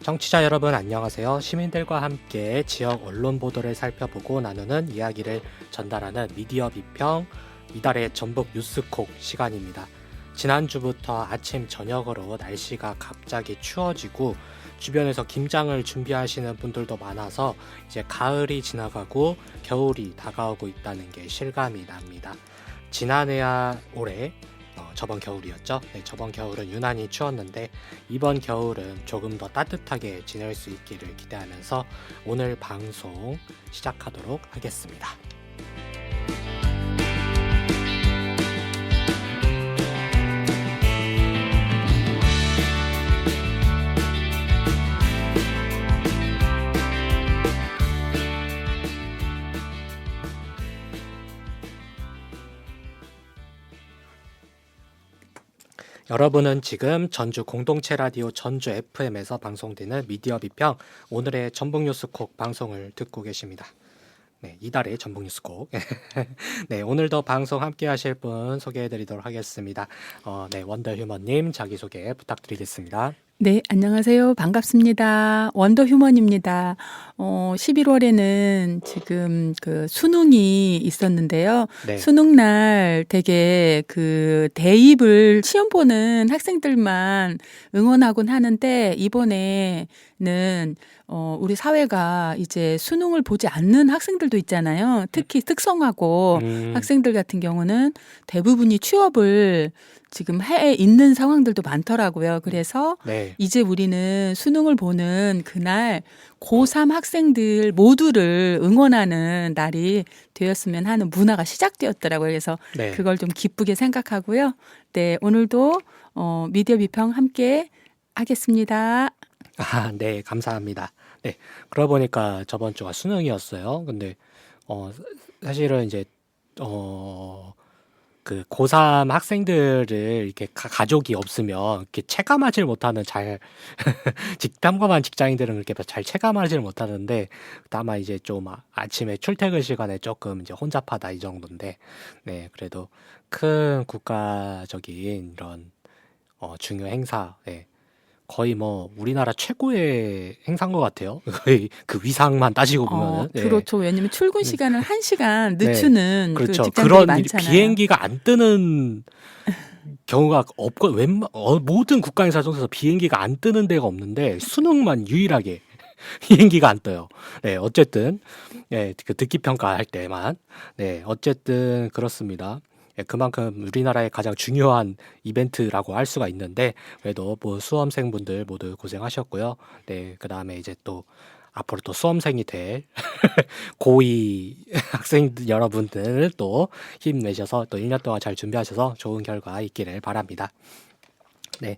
청취자 여러분 안녕하세요. 시민들과 함께 지역 언론 보도를 살펴보고 나누는 이야기를 전달하는 미디어 비평 이달의 전북 뉴스콕 시간입니다. 지난주부터 아침 저녁으로 날씨가 갑자기 추워지고 주변에서 김장을 준비하시는 분들도 많아서 이제 가을이 지나가고 겨울이 다가오고 있다는 게 실감이 납니다. 지난해야 올해 저번 겨울이었죠. 네, 저번 겨울은 유난히 추웠는데 이번 겨울은 조금 더 따뜻하게 지낼 수 있기를 기대하면서 오늘 방송 시작하도록 하겠습니다. 여러분은 지금 전주 공동체 라디오 전주 FM에서 방송되는 미디어 비평 오늘의 전북 뉴스콕 방송을 듣고 계십니다. 네, 이달의 전북 뉴스콕. 네, 오늘도 방송 함께 하실 분 소개해 드리도록 하겠습니다. 네, 원더휴먼님 자기소개 부탁드리겠습니다. 네, 안녕하세요. 반갑습니다. 원더휴먼입니다. 11월에는 지금 그 수능이 있었는데요. 네. 수능날 되게 그 대입을 시험 보는 학생들만 응원하곤 하는데 이번에는 우리 사회가 이제 수능을 보지 않는 학생들도 있잖아요. 특히 특성화고 학생들 같은 경우는 대부분이 취업을 지금 해 있는 상황들도 많더라고요. 그래서 네. 이제 우리는 수능을 보는 그날 고3 학생들 모두를 응원하는 날이 되었으면 하는 문화가 시작되었더라고요. 그래서 네. 그걸 좀 기쁘게 생각하고요. 네, 오늘도 미디어 비평 함께 하겠습니다. 네, 감사합니다. 네, 그러고 보니까 저번 주가 수능이었어요. 근데 사실은 이제 그 고3 학생들을 이렇게 가족이 없으면 이렇게 체감하지 못하는 탐검한 직장인들은 그렇게 잘 체감하지 못하는데 다만 이제 좀 아침에 출퇴근 시간에 조금 이제 혼잡하다 이 정도인데 네, 그래도 큰 국가적인 이런 중요 행사, 네, 거의 뭐 우리나라 최고의 행사인 것 같아요. 거의 그 위상만 따지고 보면은. 네. 그렇죠. 왜냐면 출근 시간을 1시간 네, 늦추는 그 그렇죠. 직장들이 그런 많잖아요. 비행기가 안 뜨는 경우가 없고 모든 국가 행사 중에서 비행기가 안 뜨는 데가 없는데 수능만 유일하게 비행기가 안 떠요. 네, 어쨌든 네, 그 듣기 평가할 때만. 네, 어쨌든 그렇습니다. 예, 그만큼 우리나라의 가장 중요한 이벤트라고 할 수가 있는데 그래도 뭐 수험생분들 모두 고생하셨고요. 네, 그 다음에 이제 또 앞으로 또 수험생이 될 고2 학생들 여러분들 또 힘내셔서 또 1년 동안 잘 준비하셔서 좋은 결과 있기를 바랍니다. 네.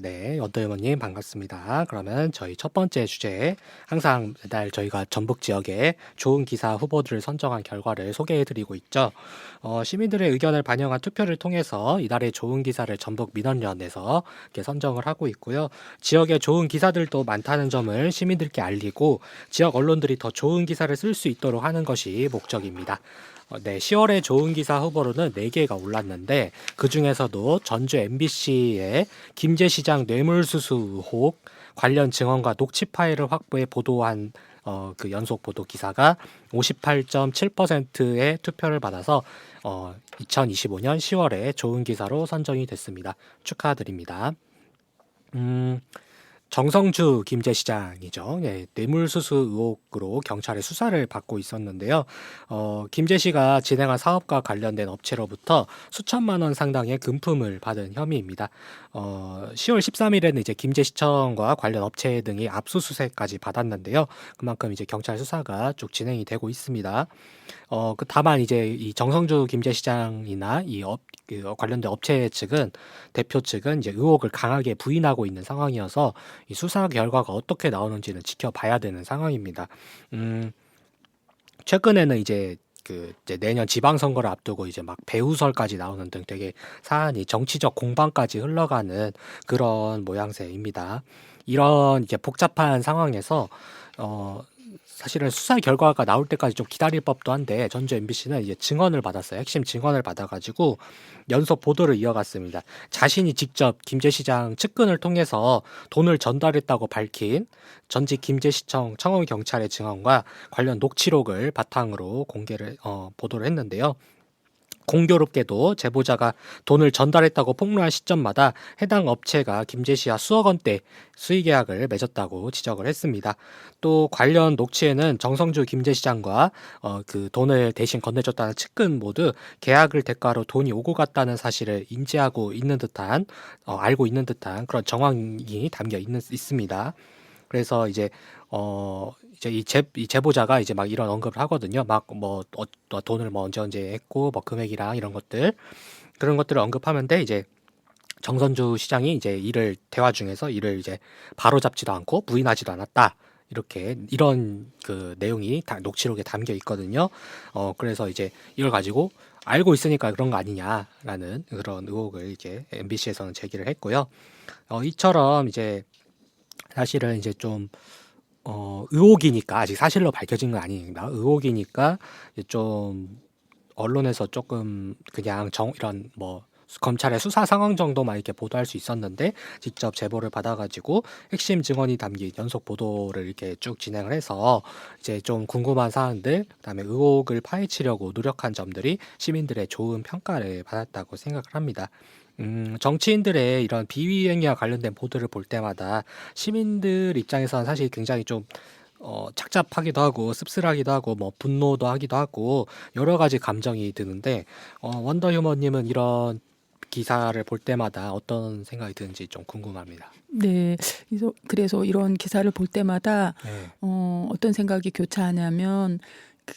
네, 원더휴먼님 반갑습니다. 그러면 저희 첫 번째 주제, 항상 매달 저희가 전북 지역에 좋은 기사 후보들을 선정한 결과를 소개해드리고 있죠. 시민들의 의견을 반영한 투표를 통해서 이달의 좋은 기사를 전북 민원련에서 이렇게 선정을 하고 있고요. 지역에 좋은 기사들도 많다는 점을 시민들께 알리고 지역 언론들이 더 좋은 기사를 쓸 수 있도록 하는 것이 목적입니다. 네, 10월에 좋은 기사 후보로는 4개가 올랐는데 그 중에서도 전주 MBC의 김제시장 뇌물수수 의혹 관련 증언과 녹취 파일을 확보해 보도한 그 연속 보도 기사가 58.7%의 투표를 받아서 2025년 10월에 좋은 기사로 선정이 됐습니다. 축하드립니다. 정성주 김제시장이죠. 네, 뇌물수수 의혹으로 경찰의 수사를 받고 있었는데요. 김제시가 진행한 사업과 관련된 업체로부터 수천만 원 상당의 금품을 받은 혐의입니다. 10월 13일에는 이제 김제시청과 관련 업체 등이 압수수색까지 받았는데요. 그만큼 이제 경찰 수사가 쭉 진행이 되고 있습니다. 다만 이제 이 정성주 김제시장이나 그 관련된 업체 측은 대표 측은 이제 의혹을 강하게 부인하고 있는 상황이어서 이 수사 결과가 어떻게 나오는지는 지켜봐야 되는 상황입니다. 최근에는 이제 이제 내년 지방선거를 앞두고 이제 막 배후설까지 나오는 등 되게 사안이 정치적 공방까지 흘러가는 그런 모양새입니다. 이런 이제 복잡한 상황에서 사실은 수사 결과가 나올 때까지 좀 기다릴 법도 한데 전주 MBC는 이제 증언을 받았어요. 핵심 증언을 받아가지고 연속 보도를 이어갔습니다. 자신이 직접 김제시장 측근을 통해서 돈을 전달했다고 밝힌 전직 김제시청 청원경찰의 증언과 관련 녹취록을 바탕으로 보도를 했는데요. 공교롭게도 제보자가 돈을 전달했다고 폭로한 시점마다 해당 업체가 김제시와 수억 원대 수의계약을 맺었다고 지적을 했습니다. 또 관련 녹취에는 정성주 김제시장과 그 돈을 대신 건네줬다는 측근 모두 계약을 대가로 돈이 오고 갔다는 사실을 인지하고 있는 듯한 알고 있는 듯한 그런 정황이 담겨 있습니다. 그래서 이제 이 제보자가 이제 막 이런 언급을 하거든요. 막 돈을 언제 했고 금액이랑 이런 것들 그런 것들을 언급하는데 이제 정선주 시장이 이제 대화 중에서 이를 이제 바로잡지도 않고 부인하지도 않았다. 이런 그 내용이 다 녹취록에 담겨 있거든요. 그래서 이제 이걸 가지고 알고 있으니까 그런 거 아니냐라는 그런 의혹을 이제 MBC에서는 제기를 했고요. 이처럼 이제 사실은 이제 좀 의혹이니까 아직 사실로 밝혀진 건 아닙니다. 의혹이니까 좀 언론에서 조금 그냥 이런 검찰의 수사 상황 정도만 이렇게 보도할 수 있었는데 직접 제보를 받아가지고 핵심 증언이 담긴 연속 보도를 이렇게 쭉 진행을 해서 이제 좀 궁금한 사안들, 그다음에 의혹을 파헤치려고 노력한 점들이 시민들의 좋은 평가를 받았다고 생각을 합니다. 정치인들의 이런 비위 행위와 관련된 보도를 볼 때마다 시민들 입장에서는 사실 굉장히 좀 착잡하기도 하고 씁쓸하기도 하고 분노도 하기도 하고 여러 가지 감정이 드는데 원더 휴머님은 이런 기사를 볼 때마다 어떤 생각이 드는지 좀 궁금합니다. 네. 그래서 이런 기사를 볼 때마다 어떤 생각이 교차하냐면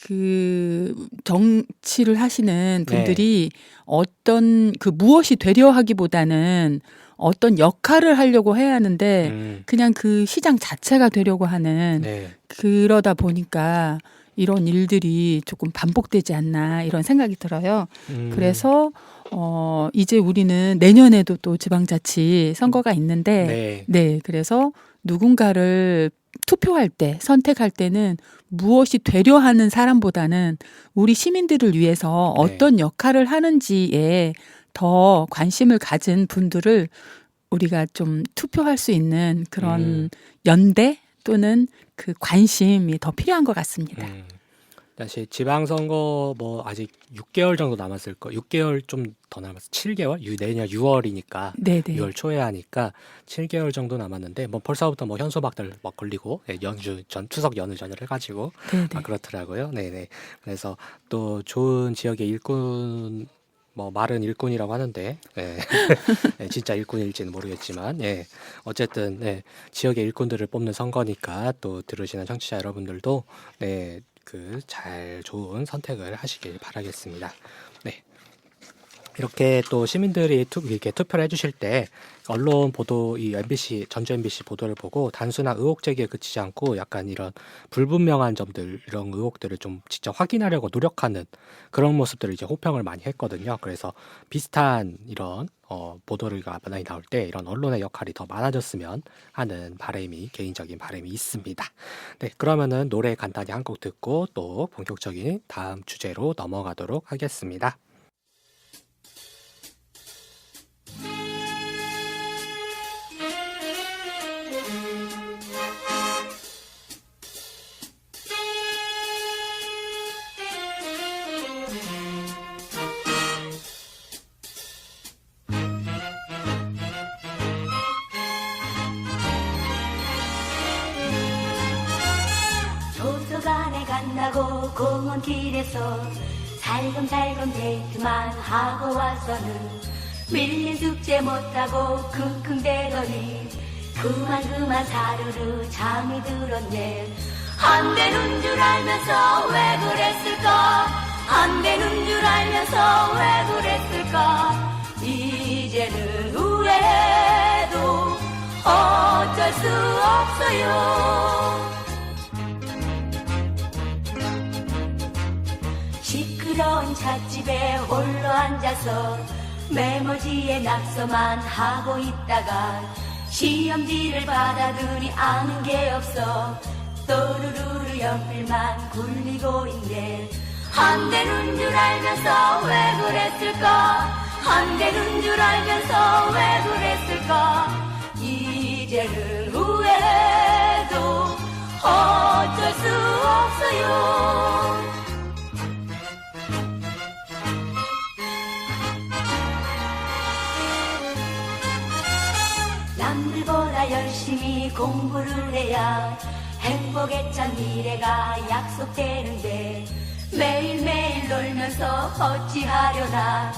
그 정치를 하시는 분들이 어떤 무엇이 되려 하기보다는 어떤 역할을 하려고 해야 하는데 그냥 그 시장 자체가 되려고 하는 그러다 보니까 이런 일들이 조금 반복되지 않나 이런 생각이 들어요. 그래서 이제 우리는 내년에도 또 지방자치 선거가 있는데 그래서 누군가를 투표할 때, 선택할 때는 무엇이 되려 하는 사람보다는 우리 시민들을 위해서 어떤 역할을 하는지에 더 관심을 가진 분들을 우리가 좀 투표할 수 있는 그런 연대 또는 그 관심이 더 필요한 것 같습니다. 사실 지방선거 아직 6개월 정도 남았을 거, 6개월 좀 더 남았어. 7개월? 내년 6월이니까 6월 초에 하니까 7개월 정도 남았는데 벌써부터 현수막들 걸리고 추석 연휴 전을 해가지고 그렇더라고요. 네네. 그래서 또 좋은 지역의 일꾼 말은 일꾼이라고 하는데 진짜 일꾼일지는 모르겠지만 어쨌든 지역의 일꾼들을 뽑는 선거니까 또 들으시는 청취자 여러분들도 잘 좋은 선택을 하시길 바라겠습니다. 이렇게 또 시민들이 이렇게 투표를 해주실 때 언론 보도 이 전주 MBC 보도를 보고 단순한 의혹 제기에 그치지 않고 약간 이런 불분명한 점들 이런 의혹들을 좀 직접 확인하려고 노력하는 그런 모습들을 이제 호평을 많이 했거든요. 그래서 비슷한 이런 보도가 많이 나올 때 이런 언론의 역할이 더 많아졌으면 하는 개인적인 바람이 있습니다. 그러면은 노래 간단히 한 곡 듣고 또 본격적인 다음 주제로 넘어가도록 하겠습니다. 도서관에 간다고 공원길에서 살금살금 데이트만 하고 와서는 밀린 숙제 못하고 킁킁대더니 그만 사르르 잠이 들었네. 안 되는 줄 알면서 왜 그랬을까? 안 되는 줄 알면서 왜 그랬을까? 이제는 후회해도 어쩔 수 없어요. 시끄러운 찻집에 홀로 앉아서 메모지에 낙서만 하고 있다가 시험지를 받아들이 아는 게 없어 또르르르 연필만 굴리고 있네. 안 되는 줄 알면서 왜 그랬을까? 안 되는 줄 알면서 왜 그랬을까? 이제는 후회해도 어쩔 수 없어요. 남들보다 열심히 공부를 해야 행복에 찬 미래가 약속되는데 매일매일 놀면서 어찌하려나.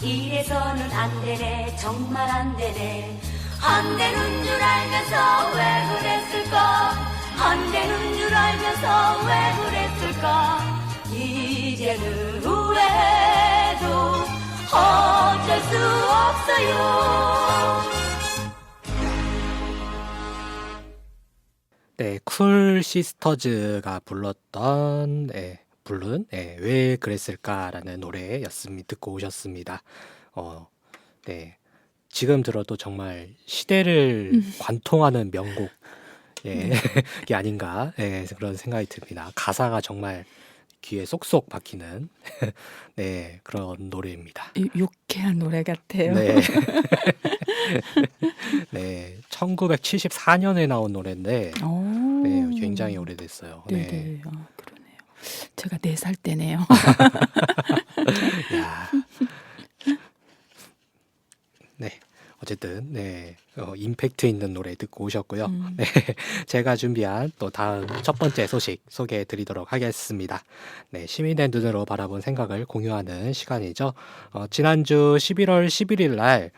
이래서는 안 되네, 정말 안 되네. 안 되는 줄 알면서 왜 그랬을까? 안 되는 줄 알면서 왜 그랬을까? 이제는 후회해도 어쩔 수 없어요. 네, 쿨 시스터즈가 부른 왜 그랬을까라는 노래였습니다. 듣고 오셨습니다. 네, 지금 들어도 정말 시대를 관통하는 명곡 이 아닌가 그런 생각이 듭니다. 가사가 정말 귀에 쏙쏙 박히는 네, 그런 노래입니다. 유쾌한 노래 같아요. 네. 네, 1974년에 나온 노래인데 네, 굉장히 오래됐어요. 네네. 네. 그러네요. 제가 4살 때네요. 야. 네. 어쨌든 네, 임팩트 있는 노래 듣고 오셨고요. 네, 제가 준비한 또 다음 첫 번째 소식 소개해 드리도록 하겠습니다. 네, 시민의 눈으로 바라본 생각을 공유하는 시간이죠. 지난주 11월 11일 날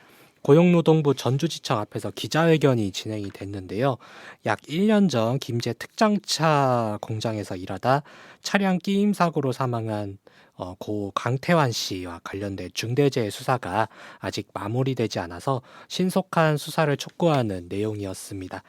고용노동부 전주지청 앞에서 기자회견이 진행이 됐는데요. 약 1년 전 김제 특장차 공장에서 일하다 차량 끼임 사고로 사망한 고 강태환 씨와 관련된 중대재해 수사가 아직 마무리되지 않아서 신속한 수사를 촉구하는 내용이었습니다.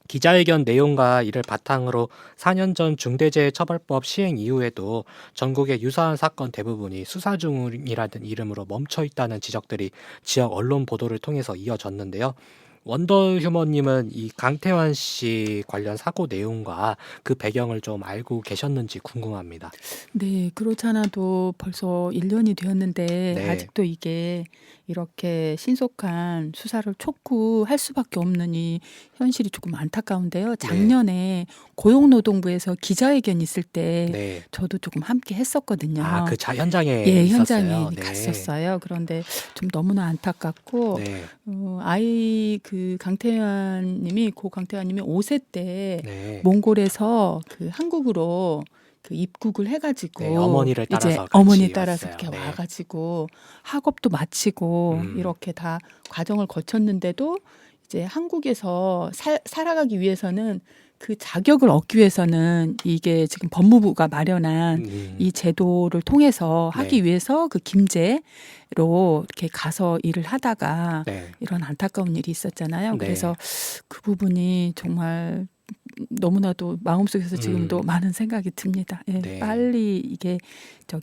기자회견 내용과 이를 바탕으로 4년 전 중대재해처벌법 시행 이후에도 전국의 유사한 사건 대부분이 수사 중이라는 이름으로 멈춰 있다는 지적들이 지역 언론 보도를 통해서 이어졌는데요. 원더휴먼님은 이 강태환 씨 관련 사고 내용과 그 배경을 좀 알고 계셨는지 궁금합니다. 네, 그렇지 않아도 벌써 1년이 되었는데 네. 아직도 이게 이렇게 신속한 수사를 촉구할 수밖에 없는 이 현실이 조금 안타까운데요. 작년에 고용노동부에서 기자회견 있을 때 네. 저도 조금 함께 했었거든요. 아, 그 현장에 예, 있었어요. 현장에 네. 갔었어요. 그런데 좀 너무나 안타깝고 네. 아이 그 강태환님이 고 강태환님이 5세 때 네. 몽골에서 그 한국으로 그 입국을 해가지고 네, 어머니를 따라서 이제 같이 어머니 따라서 왔어요. 이렇게 네. 와가지고 학업도 마치고 이렇게 다 과정을 거쳤는데도 이제 한국에서 살아가기 위해서는 그 자격을 얻기 위해서는 이게 지금 법무부가 마련한 이 제도를 통해서 하기 네. 위해서 그 김제로 이렇게 가서 일을 하다가 네. 이런 안타까운 일이 있었잖아요. 네. 그래서 그 부분이 정말 너무나도 마음속에서 지금도 많은 생각이 듭니다. 예, 네. 빨리 이게 좀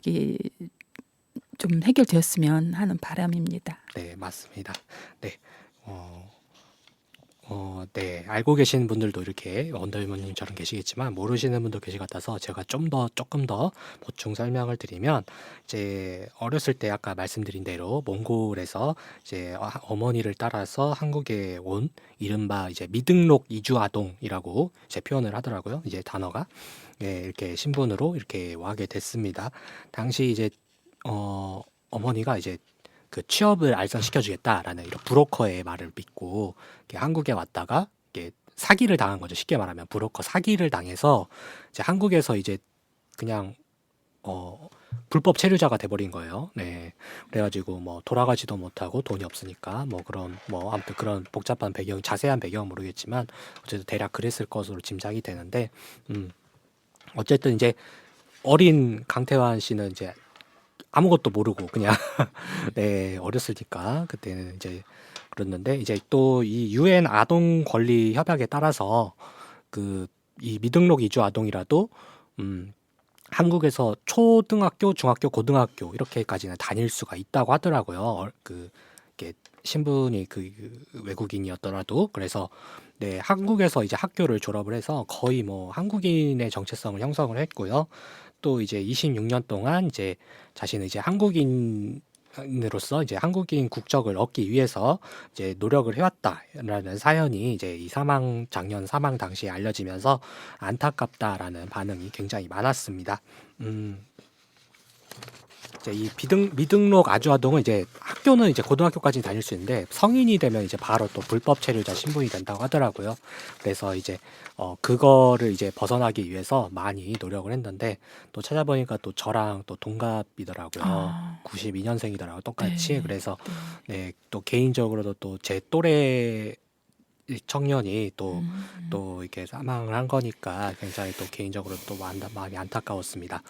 해결되었으면 하는 바람입니다. 네, 맞습니다. 네. 네, 알고 계시는 분들도 이렇게 원더우먼님처럼 계시겠지만 모르시는 분도 계실 것 같아서 제가 조금 더 보충 설명을 드리면 이제 어렸을 때 아까 말씀드린 대로 몽골에서 이제 어머니를 따라서 한국에 온 이른바 이제 미등록 이주 아동이라고 이제 표현을 하더라고요. 이제 단어가 이렇게 신분으로 이렇게 와게 됐습니다. 당시 이제 어머니가 이제 그 취업을 알선시켜주겠다라는 이런 브로커의 말을 믿고 한국에 왔다가 사기를 당한 거죠. 쉽게 말하면 브로커 사기를 당해서 이제 한국에서 이제 그냥 불법 체류자가 돼버린 거예요. 네, 그래가지고 뭐 돌아가지도 못하고 돈이 없으니까 뭐 그런 뭐 아무튼 그런 복잡한 배경, 자세한 배경은 모르겠지만 어쨌든 대략 그랬을 것으로 짐작이 되는데, 어쨌든 이제 어린 강태환 씨는 이제 아무것도 모르고 그냥 네, 어렸으니까 그때는 이제 그랬는데 이제 또 이 UN 아동 권리 협약에 따라서 그 이 미등록 이주 아동이라도 한국에서 초등학교, 중학교, 고등학교 이렇게까지는 다닐 수가 있다고 하더라고요. 그 신분이 그 외국인이었더라도. 그래서 네, 한국에서 이제 학교를 졸업을 해서 거의 뭐 한국인의 정체성을 형성을 했고요. 또 이제 26년 동안 이제 자신은 이제 한국인으로서 이제 한국인 국적을 얻기 위해서 이제 노력을 해왔다라는 사연이 이제 이 작년 사망 당시에 알려지면서 안타깝다라는 반응이 굉장히 많았습니다. 이제 이 미등록 아주아동은 이제 학교는 이제 고등학교까지 다닐 수 있는데 성인이 되면 이제 바로 또 불법 체류자 신분이 된다고 하더라고요. 그래서 이제 그거를 이제 벗어나기 위해서 많이 노력을 했는데 또 찾아보니까 또 저랑 또 동갑이더라고요. 아, 92년생이더라고요. 똑같이. 네. 그래서 네. 네, 또 개인적으로도 또 제 또래 이 청년이 또 이렇게 사망을 한 거니까 굉장히 또 개인적으로 또 많이 안타까웠습니다.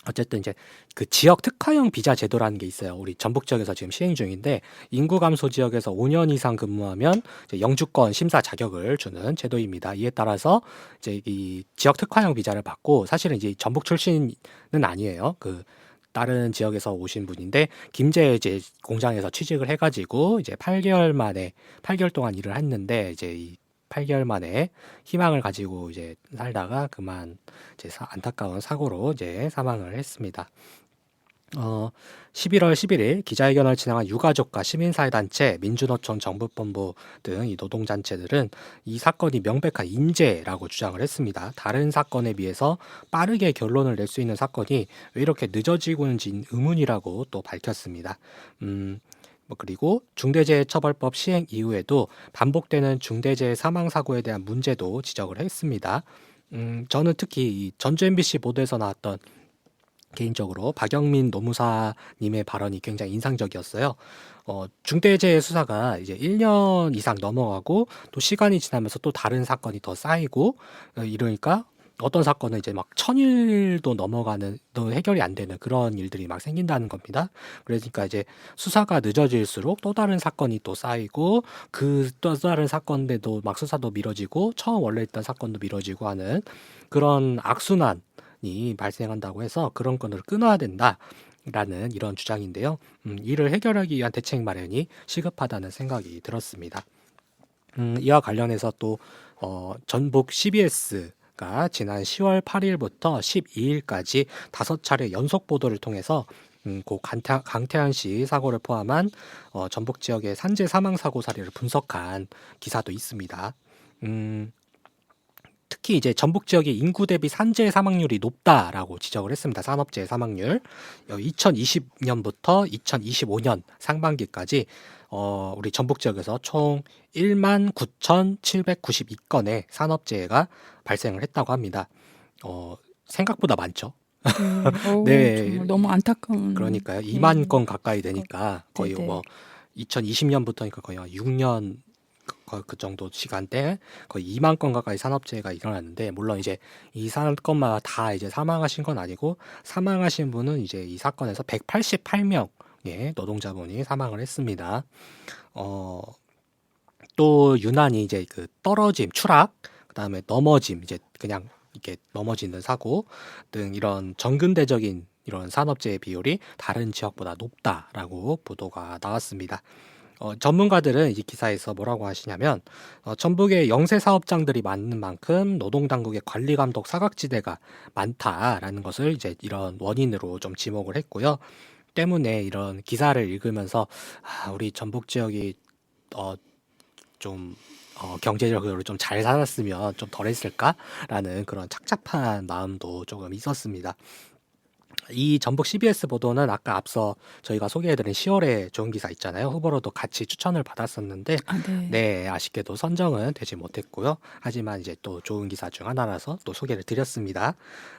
어쨌든 이제 그 지역 특화형 비자 제도라는 게 있어요. 우리 전북 지역에서 지금 시행 중인데 인구 감소 지역에서 5년 이상 근무하면 이제 영주권 심사 자격을 주는 제도입니다. 이에 따라서 이제 이 지역 특화형 비자를 받고 사실은 이제 전북 출신은 아니에요. 그 다른 지역에서 오신 분인데 김제 이제 공장에서 취직을 해가지고 이제 8개월 동안 일을 했는데 이제 이 8개월 만에 희망을 가지고 이제 살다가 그만 이제 안타까운 사고로 이제 사망을 했습니다. 11월 11일 기자회견을 진행한 유가족과 시민사회단체, 민주노총 정부본부 등 이 노동단체들은 이 사건이 명백한 인재라고 주장을 했습니다. 다른 사건에 비해서 빠르게 결론을 낼 수 있는 사건이 왜 이렇게 늦어지고 있는지 의문이라고 또 밝혔습니다. 그리고 중대재해처벌법 시행 이후에도 반복되는 중대재해 사망 사고에 대한 문제도 지적을 했습니다. 저는 특히 이 전주 MBC 보도에서 나왔던 개인적으로 박영민 노무사님의 발언이 굉장히 인상적이었어요. 중대재해 수사가 이제 1년 이상 넘어가고 또 시간이 지나면서 또 다른 사건이 더 쌓이고 이러니까 어떤 사건은 이제 막 1000일도 넘어가는 또 해결이 안 되는 그런 일들이 막 생긴다는 겁니다. 그러니까 이제 수사가 늦어질수록 또 다른 사건이 또 쌓이고 그 또 다른 사건인데도 막 수사도 미뤄지고 처음 원래 있던 사건도 미뤄지고 하는 그런 악순환이 발생한다고 해서 그런 건을 끊어야 된다라는 이런 주장인데요. 이를 해결하기 위한 대책 마련이 시급하다는 생각이 들었습니다. 이와 관련해서 또 전북 CBS가 지난 10월 8일부터 12일까지 5차례 연속 보도를 통해서 고 강태환 씨 사고를 포함한 전북 지역의 산재 사망 사고 사례를 분석한 기사도 있습니다. 특히 이제 전북 지역의 인구 대비 산재 사망률이 높다라고 지적을 했습니다. 산업재해 사망률 2020년부터 2025년 상반기까지 우리 전북 지역에서 총 19,792건의 산업재해가 발생을 했다고 합니다. 생각보다 많죠. 네, 정말 너무 안타까운. 그러니까요. 2만 건 가까이 되니까 거의 네네. 뭐 2020년부터니까 거의 한 6년 그 정도 시간대 거의 2만 건 가까이 산업재해가 일어났는데 물론 이제 이 사건마다 다 이제 사망하신 건 아니고 사망하신 분은 이제 이 사건에서 188명의 노동자분이 사망을 했습니다. 또 유난히 이제 그 떨어짐, 추락, 그다음에 넘어짐, 이제 그냥 이렇게 넘어지는 사고 등 이런 전근대적인 이런 산업재해 비율이 다른 지역보다 높다라고 보도가 나왔습니다. 전문가들은 이 기사에서 뭐라고 하시냐면 전북에 영세 사업장들이 많은 만큼 노동당국의 관리 감독 사각지대가 많다라는 것을 이제 이런 원인으로 좀 지목을 했고요. 때문에 이런 기사를 읽으면서 우리 전북 지역이 좀 경제적으로 좀 잘 살았으면 좀 덜했을까라는 그런 착잡한 마음도 조금 있었습니다. 이 전북 CBS 보도는 아까 앞서 저희가 소개해드린 10월에 좋은 기사 있잖아요. 후보로도 같이 추천을 받았었는데 네. 네, 아쉽게도 선정은 되지 못했고요. 하지만 이제 또 좋은 기사 중 하나라서 또 소개를 드렸습니다.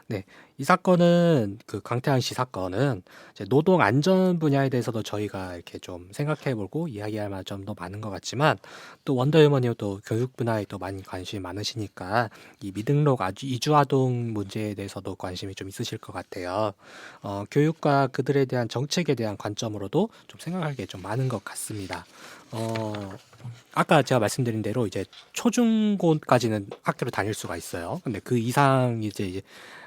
네, 이 사건은 그 강태환 씨 사건은 이제 노동 안전 분야에 대해서도 저희가 이렇게 좀 생각해보고 이야기할 만한 점도 많은 것 같지만 또 원더우먼이 또 교육 분야에 또 많이 관심이 많으시니까 이 미등록 이주 아동 문제에 대해서도 관심이 좀 있으실 것 같아요. 교육과 그들에 대한 정책에 대한 관점으로도 좀 생각할 게 좀 많은 것 같습니다. 아까 제가 말씀드린 대로 이제 초중고까지는 학교를 다닐 수가 있어요. 근데 그 이상 이제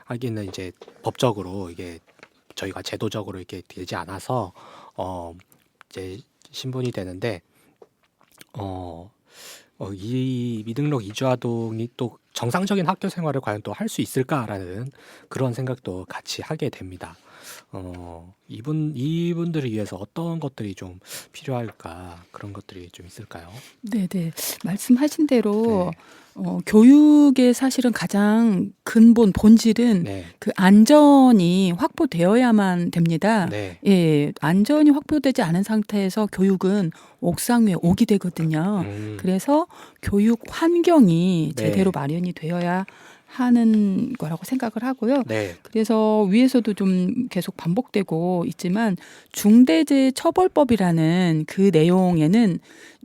하기는 이제 법적으로 이게 저희가 제도적으로 이렇게 되지 않아서 이제 신분이 되는데 이 미등록 이주아동이 또 정상적인 학교 생활을 과연 또 할 수 있을까라는 그런 생각도 같이 하게 됩니다. 이분들을 위해서 어떤 것들이 좀 필요할까 그런 것들이 좀 있을까요? 네네. 말씀하신 대로 네. 교육의 사실은 가장 근본 본질은 네. 그 안전이 확보되어야만 됩니다. 네. 예, 안전이 확보되지 않은 상태에서 교육은 옥상 위에 옥이 되거든요. 그래서 교육 환경이 네. 제대로 마련이 되어야 하는 거라고 생각을 하고요. 네. 그래서 위에서도 좀 계속 반복되고 있지만 중대재해처벌법이라는 그 내용에는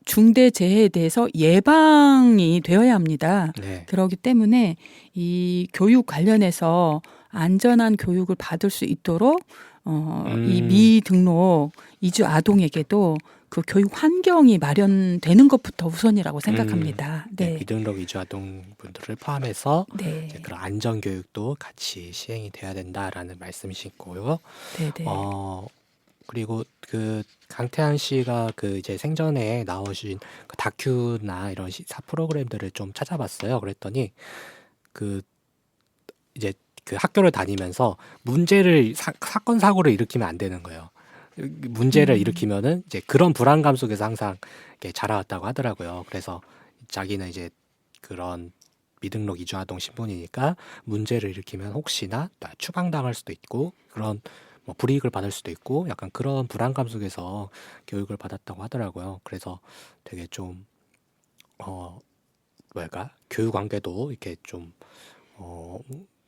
중대재해에 대해서 예방이 되어야 합니다. 네. 그렇기 때문에 이 교육 관련해서 안전한 교육을 받을 수 있도록 이 미등록 이주 아동에게도 그 교육 환경이 마련되는 것부터 우선이라고 생각합니다. 네. 네. 미등록 이주 아동 분들을 포함해서 네. 이제 그런 안전 교육도 같이 시행이 돼야 된다라는 말씀이시고요. 네, 네. 그리고 그 강태한 씨가 그 이제 생전에 나오신 그 다큐나 이런 시사 프로그램들을 좀 찾아봤어요. 그랬더니 그 이제 그 학교를 다니면서 문제를 사건 사고를 일으키면 안 되는 거예요. 문제를 일으키면은 이제 그런 불안감 속에서 항상 이렇게 자라왔다고 하더라고요. 그래서 자기는 이제 그런 미등록 이주아동 신분이니까 문제를 일으키면 혹시나 추방당할 수도 있고 그런 뭐 불이익을 받을 수도 있고 약간 그런 불안감 속에서 교육을 받았다고 하더라고요. 그래서 되게 좀 뭐랄까 교육 관계도 이렇게 좀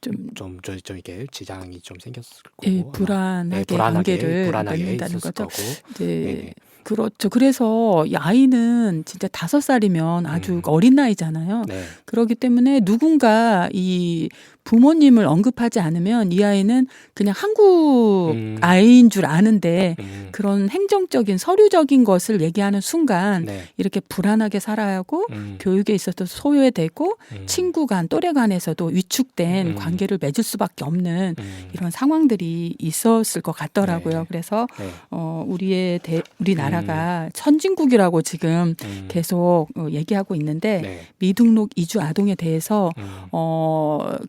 이렇게 지장이 좀 생겼을 거고 예, 아마 불안하게 관계를 불안하게 맺는다는 있었을 거죠. 거고 이제 네네. 그렇죠. 그래서 이 아이는 진짜 5살이면 아주 어린 나이잖아요. 네. 그렇기 때문에 누군가 이 부모님을 언급하지 않으면 이 아이는 그냥 한국 아이인 줄 아는데 그런 행정적인 서류적인 것을 얘기하는 순간 네. 이렇게 불안하게 살아야 하고 교육에 있어서 소외되고 친구 간 또래 간에서도 위축된 관계를 맺을 수밖에 없는 이런 상황들이 있었을 것 같더라고요. 네. 그래서 네. 우리나라가 선진국이라고 지금 계속 얘기하고 있는데 네. 미등록 이주 아동에 대해서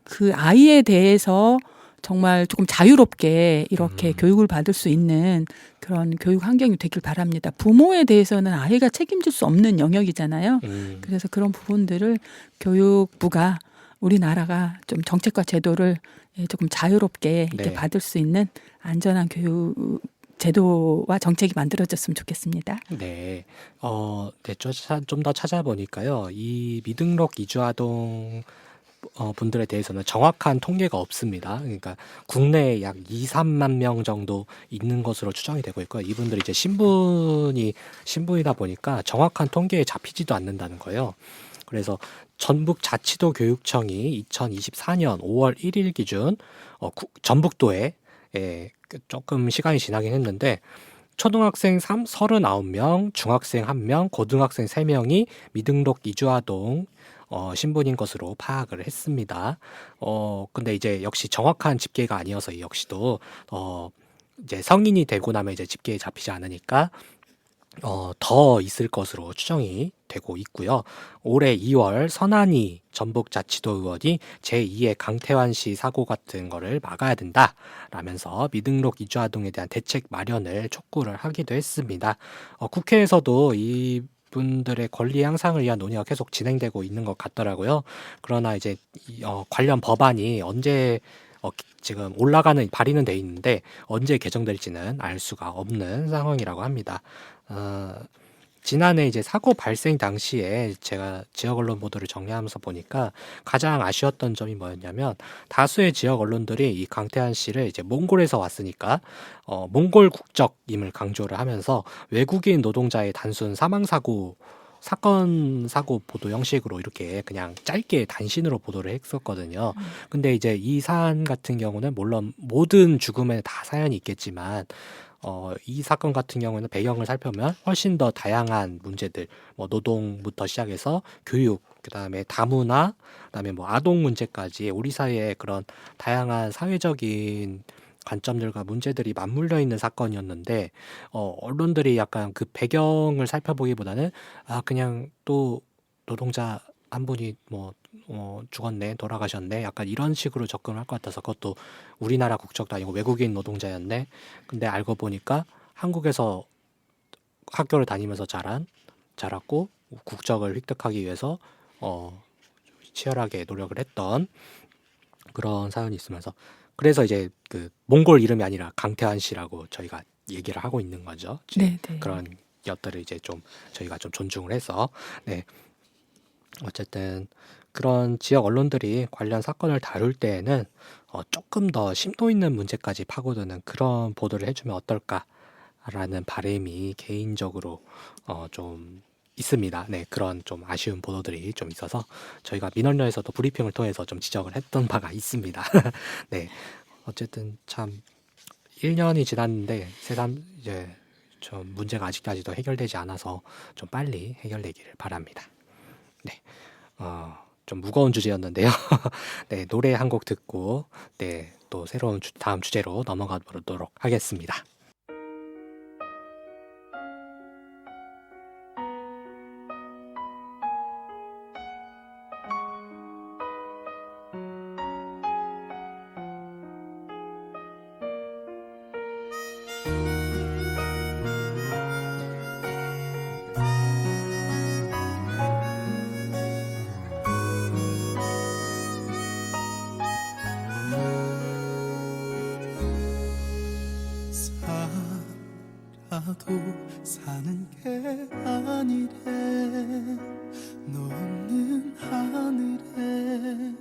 그 아이에 대해서 정말 조금 자유롭게 이렇게 교육을 받을 수 있는 그런 교육 환경이 되길 바랍니다. 부모에 대해서는 아이가 책임질 수 없는 영역이잖아요. 그래서 그런 부분들을 교육부가 우리나라가 좀 정책과 제도를 조금 자유롭게 이렇게 네. 받을 수 있는 안전한 교육 제도와 정책이 만들어졌으면 좋겠습니다. 네. 네, 좀 더 찾아보니까요. 이 미등록 이주아동 분들에 대해서는 정확한 통계가 없습니다. 그러니까 국내에 약 2, 3만 명 정도 있는 것으로 추정이 되고 있고요. 이분들이 이제 신분이다 보니까 정확한 통계에 잡히지도 않는다는 거예요. 그래서 전북자치도 교육청이 2024년 5월 1일 기준 전북도에 조금 시간이 지나긴 했는데 초등학생 39명, 중학생 1명, 고등학생 3명이 미등록 이주아동 신분인 것으로 파악을 했습니다. 근데 이제 역시 정확한 집계가 아니어서 역시도 이제 성인이 되고 나면 이제 집계에 잡히지 않으니까 더 있을 것으로 추정이 되고 있고요. 올해 2월 선한이 전북자치도 의원이 제2의 강태환 씨 사고 같은 거를 막아야 된다라면서 미등록 이주아동에 대한 대책 마련을 촉구를 하기도 했습니다. 국회에서도 이 분들의 권리 향상을 위한 논의가 계속 진행되고 있는 것 같더라고요. 그러나 이제 관련 법안이 언제 지금 발의는 돼 있는데 언제 개정될지는 알 수가 없는 상황이라고 합니다. 지난해 이제 사고 발생 당시에 제가 지역 언론 보도를 정리하면서 보니까 가장 아쉬웠던 점이 뭐였냐면 다수의 지역 언론들이 이 강태한 씨를 이제 몽골에서 왔으니까 몽골 국적임을 강조를 하면서 외국인 노동자의 단순 사건 사고 보도 형식으로 이렇게 그냥 짧게 단신으로 보도를 했었거든요. 근데 이제 이 사안 같은 경우는 물론 모든 죽음에 다 사연이 있겠지만 이 사건 같은 경우에는 배경을 살펴보면 훨씬 더 다양한 문제들, 뭐 노동부터 시작해서 교육, 그다음에 다문화, 그다음에 뭐 아동 문제까지 우리 사회에 그런 다양한 사회적인 관점들과 문제들이 맞물려 있는 사건이었는데 언론들이 약간 그 배경을 살펴보기보다는 그냥 또 노동자 한 분이 뭐 죽었네, 돌아가셨네, 약간 이런 식으로 접근할 것 같아서 그것도 우리나라 국적도 아니고 외국인 노동자였네. 근데 알고 보니까 한국에서 학교를 다니면서 자랐고 국적을 획득하기 위해서 치열하게 노력을 했던 그런 사연이 있으면서 그래서 이제 그 몽골 이름이 아니라 강태환 씨라고 저희가 얘기를 하고 있는 거죠. 네, 네. 그런 것들을 이제 좀 저희가 좀 존중을 해서 네. 어쨌든 그런 지역 언론들이 관련 사건을 다룰 때에는 조금 더 심도 있는 문제까지 파고드는 그런 보도를 해주면 어떨까라는 바람이 개인적으로 좀 있습니다. 네, 그런 좀 아쉬운 보도들이 좀 있어서 저희가 민원련에서도 브리핑을 통해서 좀 지적을 했던 바가 있습니다. 네, 어쨌든 참 1년이 지났는데 새삼 이제 좀 문제가 아직까지도 해결되지 않아서 좀 빨리 해결되기를 바랍니다. 네, 좀 무거운 주제였는데요. 네, 노래 한 곡 듣고 네, 또 새로운 다음 주제로 넘어가 보도록 하겠습니다. 살아도 사는 게 아니래 너 없는 하늘에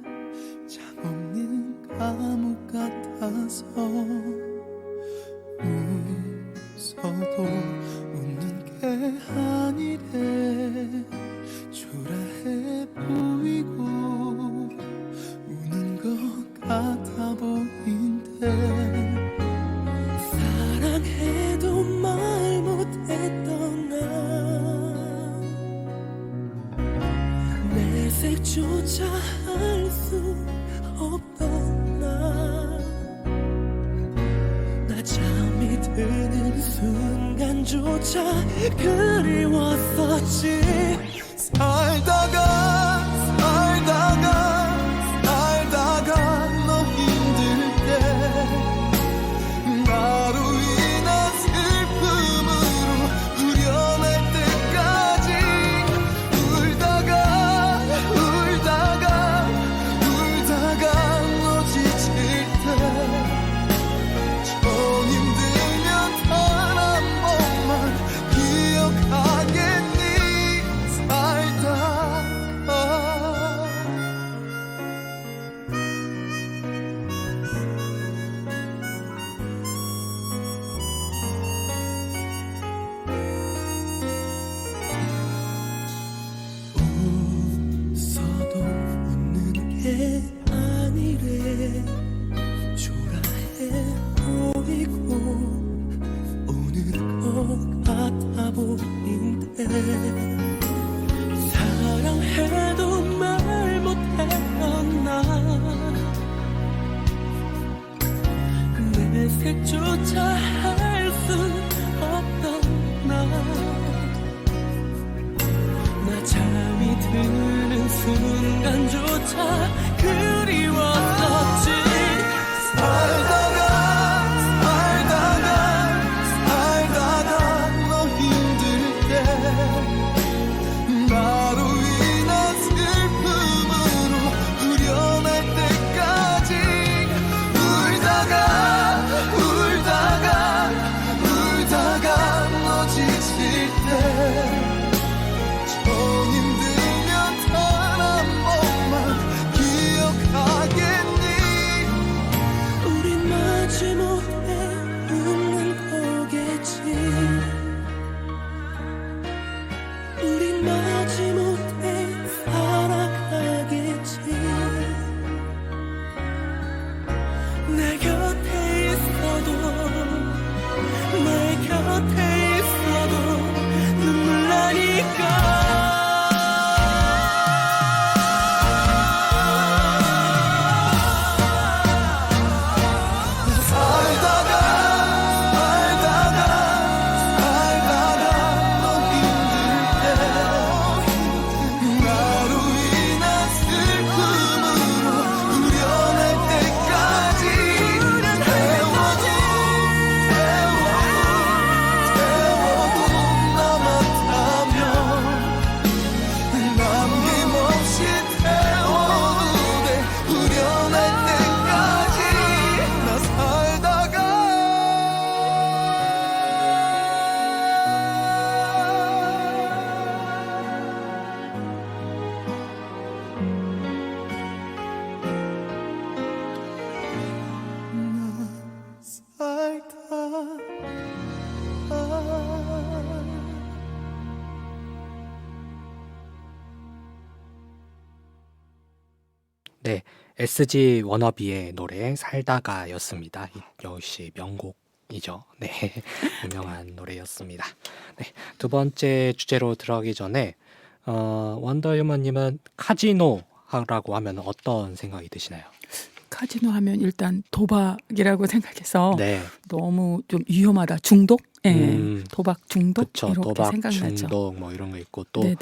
참 없는 감옥 같아서 웃어도 웃는 게 아니래 초라해 보이고 우는 것 같아 보인대 사랑해도 말 못했던 나 내색조차 할 수 없던 나 잠이 드는 순간조차 그리웠었지 살다가 너 힘들 때 나로 인한 슬픔으로 후련할 때까지 울다가 너 지칠 때 좀 힘들면 단 한 번만 기억하겠니 살다가 웃어도 웃는 게 아니래 초라해 보이고 오는 것 같아 보인대 사랑해도 말 못했던 나 내색조차 할 수 없던 나 잠이 드는 순간조차 그리웠었지 살다가 너 힘들 때 나로 인한 슬픔으로 후련할 때까지 울다가 너 지칠 때 좀 힘들면 단 한 번만 기억하 네, SG 워너비의 노래 살다가였습니다. 역시 명곡이죠. 네, 유명한 노래였습니다. 네, 두 번째 주제로 들어가기 전에 원더휴먼님은 카지노라고 하면 어떤 생각이 드시나요? 카지노 하면 일단 도박이라고 생각해서 네, 너무 좀 위험하다. 중독? 예. 도박 중독? 그쵸. 이렇게 도박, 생각나죠. 중독 뭐 이런 거 있고 또 네네.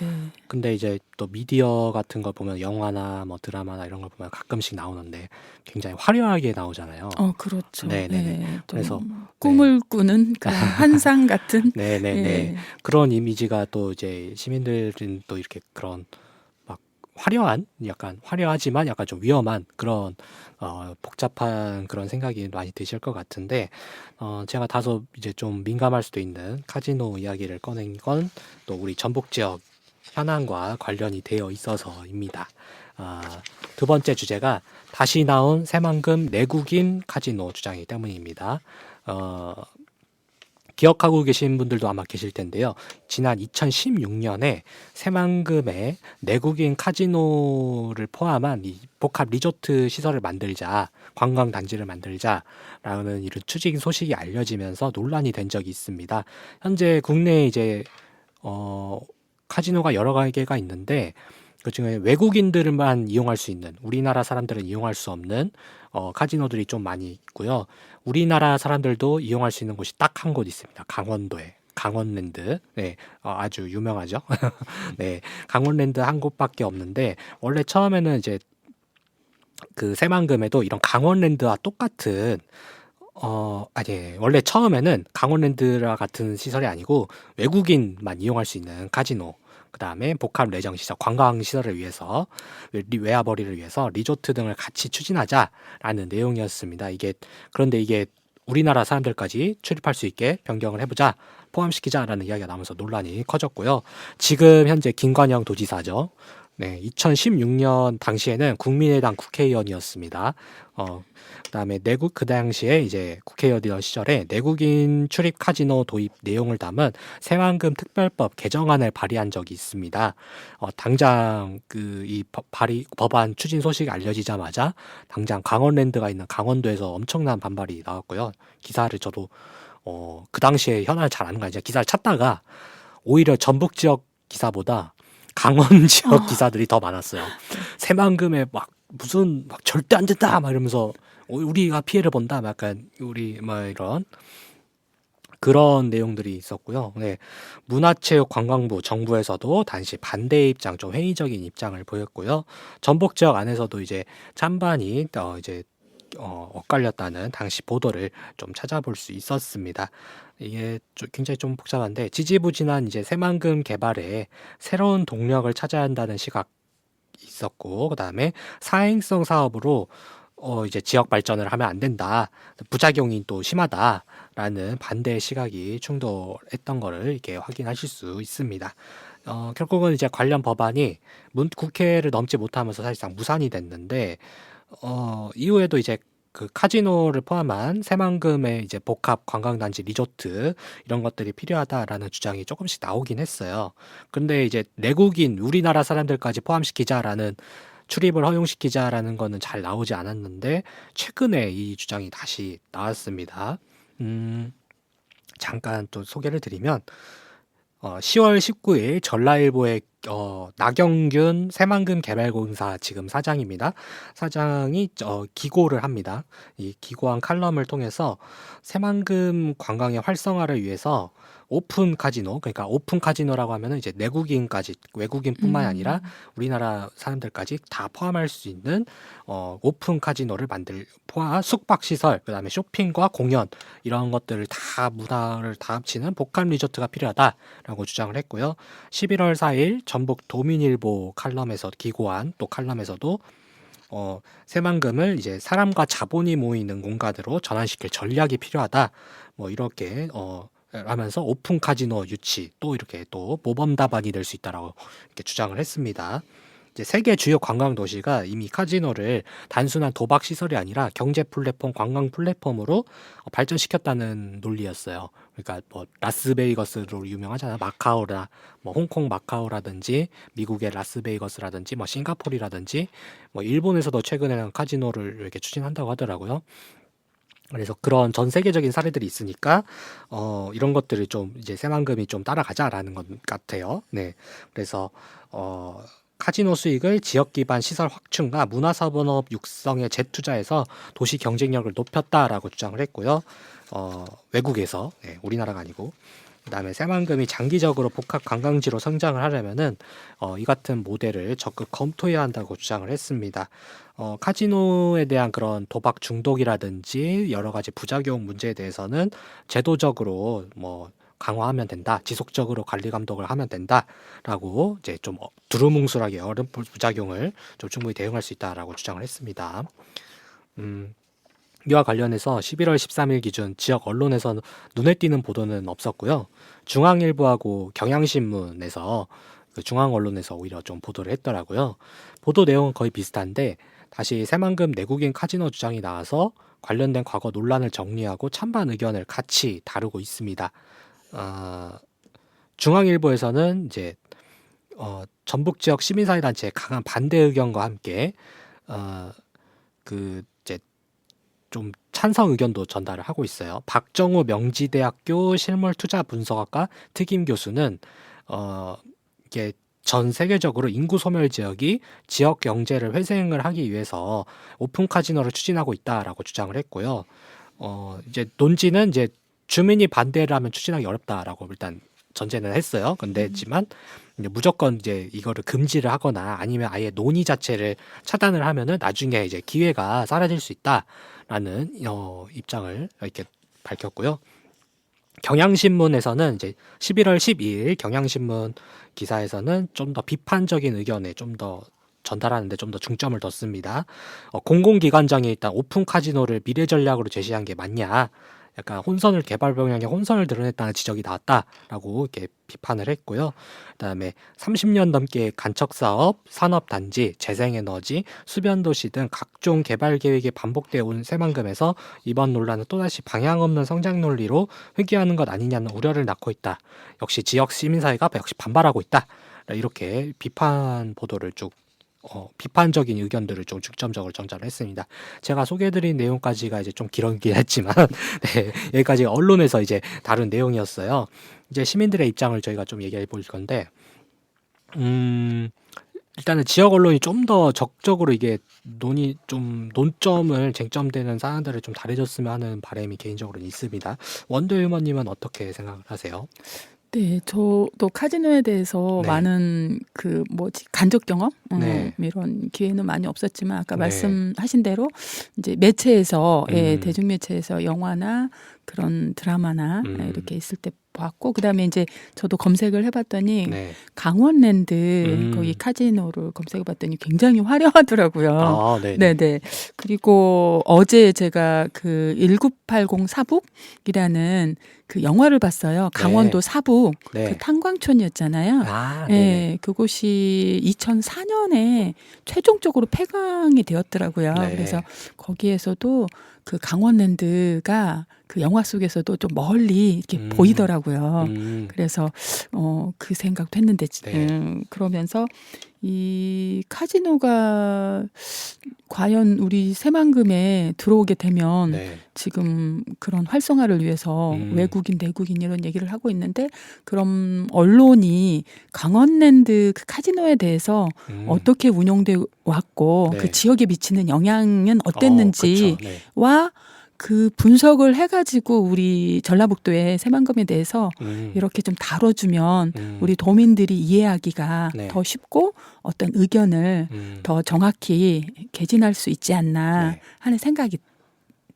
근데 이제 또 미디어 같은 거 보면 영화나 뭐 드라마나 이런 걸 보면 가끔씩 나오는데 굉장히 화려하게 나오잖아요. 그렇죠. 네네네. 예, 좀 그래서 꿈을 꾸는 그런 환상 같은 네네네. 예. 그런 이미지가 또 이제 시민들은 또 이렇게 그런 막 화려한 약간 화려하지만 약간 좀 위험한 그런 복잡한 그런 생각이 많이 드실 것 같은데 제가 다소 이제 좀 민감할 수도 있는 카지노 이야기를 꺼낸 건 또 우리 전북 지역 현안과 관련이 되어 있어서입니다. 두 번째 주제가 다시 나온 새만금 내국인 카지노 주장이기 때문입니다. 기억하고 계신 분들도 아마 계실 텐데요. 지난 2016년에 새만금에 내국인 카지노를 포함한 이 복합 리조트 시설을 만들자, 관광 단지를 만들자라는 이런 추진 소식이 알려지면서 논란이 된 적이 있습니다. 현재 국내에 이제 카지노가 여러 개가 있는데 그중에 외국인들만 이용할 수 있는 우리나라 사람들은 이용할 수 없는 카지노들이 좀 많이 있고요. 우리나라 사람들도 이용할 수 있는 곳이 딱 한 곳 있습니다. 강원도에 강원랜드. 네, 아주 유명하죠. 네, 강원랜드 한 곳밖에 없는데 원래 처음에는 이제 그 새만금에도 이런 강원랜드와 똑같은 아니 원래 처음에는 강원랜드와 같은 시설이 아니고 외국인만 이용할 수 있는 카지노. 그 다음에 복합 레저 시설, 관광 시설을 위해서 외화벌이를 위해서 리조트 등을 같이 추진하자라는 내용이었습니다. 그런데 이게 우리나라 사람들까지 출입할 수 있게 변경을 해보자, 포함시키자라는 이야기가 나오면서 논란이 커졌고요. 지금 현재 김관영 도지사죠. 네, 2016년 당시에는 국민의당 국회의원이었습니다. 그다음에 그 당시에 이제 국회의원 시절에 내국인 출입 카지노 도입 내용을 담은 새만금 특별법 개정안을 발의한 적이 있습니다. 당장 이 법안 추진 소식이 알려지자마자 당장 강원랜드가 있는 강원도에서 엄청난 반발이 나왔고요. 기사를 저도 그 당시에 현안을 잘 아는 거 아니죠. 기사를 찾다가 오히려 전북 지역 기사보다 강원 지역 기사들이 더 많았어요. 새만금에 막 무슨 막 절대 안 된다 막 이러면서 우리가 피해를 본다 막 약간 우리 뭐 이런 그런 내용들이 있었고요. 네. 문화체육관광부 정부에서도 당시 반대 입장, 좀 회의적인 입장을 보였고요. 전북 지역 안에서도 이제 찬반이 이제 엇갈렸다는 당시 보도를 좀 찾아볼 수 있었습니다. 이게 굉장히 좀 복잡한데 지지부진한 이제 새만금 개발에 새로운 동력을 찾아야 한다는 시각 있었고, 그다음에 사행성 사업으로 이제 지역 발전을 하면 안 된다, 부작용이 또 심하다라는 반대 시각이 충돌했던 거를 이렇게 확인하실 수 있습니다. 결국은 이제 관련 법안이 국회를 넘지 못하면서 사실상 무산이 됐는데 이후에도 이제 그 카지노를 포함한 새만금의 이제 복합 관광단지 리조트 이런 것들이 필요하다라는 주장이 조금씩 나오긴 했어요. 근데 이제 내국인 우리나라 사람들까지 포함시키자라는 출입을 허용시키자라는 거는 잘 나오지 않았는데 최근에 이 주장이 다시 나왔습니다. 잠깐 또 소개를 드리면 10월 19일 전라일보의 나경균 새만금 개발공사 지금 사장입니다. 사장이 기고를 합니다. 이 기고한 칼럼을 통해서 새만금 관광의 활성화를 위해서 오픈 카지노, 그러니까 오픈 카지노라고 하면은 이제 내국인까지, 외국인뿐만 아니라 우리나라 사람들까지 다 포함할 수 있는 오픈 카지노를 포함 숙박 시설, 그다음에 쇼핑과 공연 이런 것들을 다 문화를 다 합치는 복합 리조트가 필요하다라고 주장을 했고요. 11월 4일 전북 도민일보 칼럼에서 기고한 또 칼럼에서도 새만금을 이제 사람과 자본이 모이는 공간으로 전환시킬 전략이 필요하다. 뭐 이렇게 하면서 오픈 카지노 유치 또 이렇게 또 모범 답안이 될 수 있다라고 이렇게 주장을 했습니다. 이제 세계 주요 관광 도시가 이미 카지노를 단순한 도박 시설이 아니라 경제 플랫폼, 관광 플랫폼으로 발전시켰다는 논리였어요. 그러니까 뭐 라스베이거스로 유명하잖아요. 마카오라, 뭐 홍콩 마카오라든지 미국의 라스베이거스라든지 뭐 싱가포르라든지 뭐 일본에서도 최근에는 카지노를 이렇게 추진한다고 하더라고요. 그래서 그런 전 세계적인 사례들이 있으니까 이런 것들을 좀 이제 새만금이 좀 따라가자라는 것 같아요. 네, 그래서 카지노 수익을 지역 기반 시설 확충과 문화산업 육성에 재투자해서 도시 경쟁력을 높였다라고 주장을 했고요. 외국에서 우리나라가 아니고 그다음에 새만금이 장기적으로 복합 관광지로 성장을 하려면은 이 같은 모델을 적극 검토해야 한다고 주장을 했습니다. 카지노에 대한 그런 도박 중독이라든지 여러 가지 부작용 문제에 대해서는 제도적으로 뭐 강화하면 된다, 지속적으로 관리 감독을 하면 된다라고 이제 좀 두루뭉술하게 여러 부작용을 좀 충분히 대응할 수 있다라고 주장을 했습니다. 이와 관련해서 11월 13일 기준 지역 언론에서 눈에 띄는 보도는 없었고요. 중앙일보하고 경향신문에서 그 중앙 언론에서 오히려 좀 보도를 했더라고요. 보도 내용은 거의 비슷한데 다시 새만금 내국인 카지노 주장이 나와서 관련된 과거 논란을 정리하고 찬반 의견을 같이 다루고 있습니다. 중앙일보에서는 이제 전북 지역 시민사회단체의 강한 반대 의견과 함께 그 이제 좀 찬성 의견도 전달을 하고 있어요. 박정우 명지대학교 실물투자분석학과 특임 교수는 이게 전 세계적으로 인구 소멸 지역이 지역 경제를 회생을 하기 위해서 오픈 카지노를 추진하고 있다라고 주장을 했고요. 이제 논지는 이제 주민이 반대를 하면 추진하기 어렵다라고 일단 전제는 했어요. 근데지만 이제 무조건 이제 이거를 금지를 하거나 아니면 아예 논의 자체를 차단을 하면은 나중에 이제 기회가 사라질 수 있다라는 입장을 이렇게 밝혔고요. 경향신문에서는 이제 11월 12일 경향신문 기사에서는 좀 더 비판적인 의견에 좀 더 전달하는데 좀 더 중점을 뒀습니다. 공공기관장이 일단 오픈 카지노를 미래 전략으로 제시한 게 맞냐? 약간 혼선을 개발 방향에 혼선을 드러냈다는 지적이 나왔다라고 이렇게 비판을 했고요. 그다음에 30년 넘게 간척 사업, 산업 단지, 재생에너지, 수변 도시 등 각종 개발 계획이 반복되어 온 새만금에서 이번 논란은 또다시 방향 없는 성장 논리로 회귀하는 것 아니냐는 우려를 낳고 있다. 역시 지역 시민사회가 역시 반발하고 있다. 이렇게 비판 보도를 쭉 비판적인 의견들을 좀 중점적으로 전달을 했습니다. 제가 소개해드린 내용까지가 이제 좀 길었긴 했지만, 네, 여기까지 언론에서 이제 다룬 내용이었어요. 이제 시민들의 입장을 저희가 좀 얘기해 볼 건데, 일단은 지역 언론이 좀 더 적극적으로 이게 논점을 쟁점되는 사안들을 좀 다뤄줬으면 하는 바람이 개인적으로는 있습니다. 원도 휴머님은 어떻게 생각을 하세요? 네, 저도 카지노에 대해서 네. 많은 간접 경험 네. 이런 기회는 많이 없었지만 아까 네. 말씀하신 대로 이제 매체에서 음. 대중매체에서 영화나 그런 드라마나 이렇게 있을 때 봤고 그다음에 이제 저도 검색을 해봤더니 네. 강원랜드 거기 카지노를 검색해봤더니 굉장히 화려하더라고요. 네네. 네네. 그리고 어제 제가 그 1980 사북이라는 그 영화를 봤어요. 강원도 사북 네. 그 탄광촌이었잖아요. 네네. 예, 그곳이 2004년에 최종적으로 폐광이 되었더라고요. 네. 그래서 거기에서도 그 강원랜드가 그 영화 속에서도 좀 멀리 이렇게 보이더라고요. 그래서 그 생각도 했는데 네. 그러면서 이 카지노가 과연 우리 새만금에 들어오게 되면 네. 지금 그런 활성화를 위해서 외국인, 내국인 이런 얘기를 하고 있는데 그럼 언론이 강원랜드 그 카지노에 대해서 어떻게 운영돼 왔고 네. 그 지역에 미치는 영향은 어땠는지와 그쵸. 네. 그 분석을 해가지고 우리 전라북도의 새만금에 대해서 이렇게 좀 다뤄주면 우리 도민들이 이해하기가 네. 더 쉽고 어떤 의견을 더 정확히 개진할 수 있지 않나 네. 하는 생각이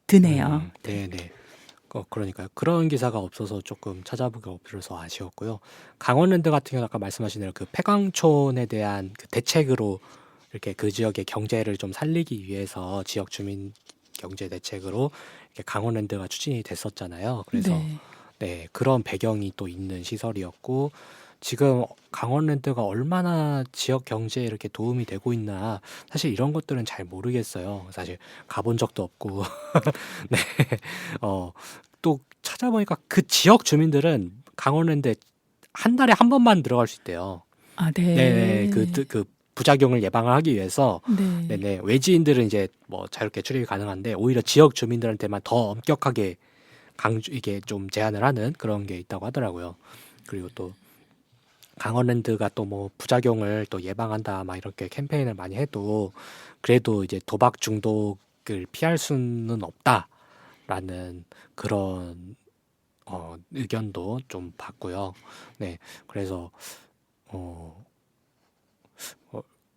드네요. 네네. 그러니까요. 그런 기사가 없어서 조금 찾아보기가 어려서 아쉬웠고요. 강원랜드 같은 경우는 아까 말씀하신 대로 그 폐광촌에 대한 그 대책으로 이렇게 그 지역의 경제를 좀 살리기 위해서 지역 주민 경제 대책으로 이렇게 강원랜드가 추진이 됐었잖아요. 그래서 네. 네, 그런 배경이 또 있는 시설이었고 지금 강원랜드가 얼마나 지역 경제에 이렇게 도움이 되고 있나 사실 이런 것들은 잘 모르겠어요. 사실 가본 적도 없고 네. 또 찾아보니까 그 지역 주민들은 강원랜드에 한 달에 한 번만 들어갈 수 있대요. 아, 네네. 네. 그 부작용을 예방을 하기 위해서 네. 네네. 외지인들은 이제 뭐 자유롭게 출입이 가능한데 오히려 지역 주민들한테만 더 엄격하게 이게 좀 제한을 하는 그런 게 있다고 하더라고요. 그리고 또 강원랜드가 또 뭐 부작용을 또 예방한다 막 이렇게 캠페인을 많이 해도 그래도 이제 도박 중독을 피할 수는 없다라는 그런 의견도 좀 봤고요. 네, 그래서 어,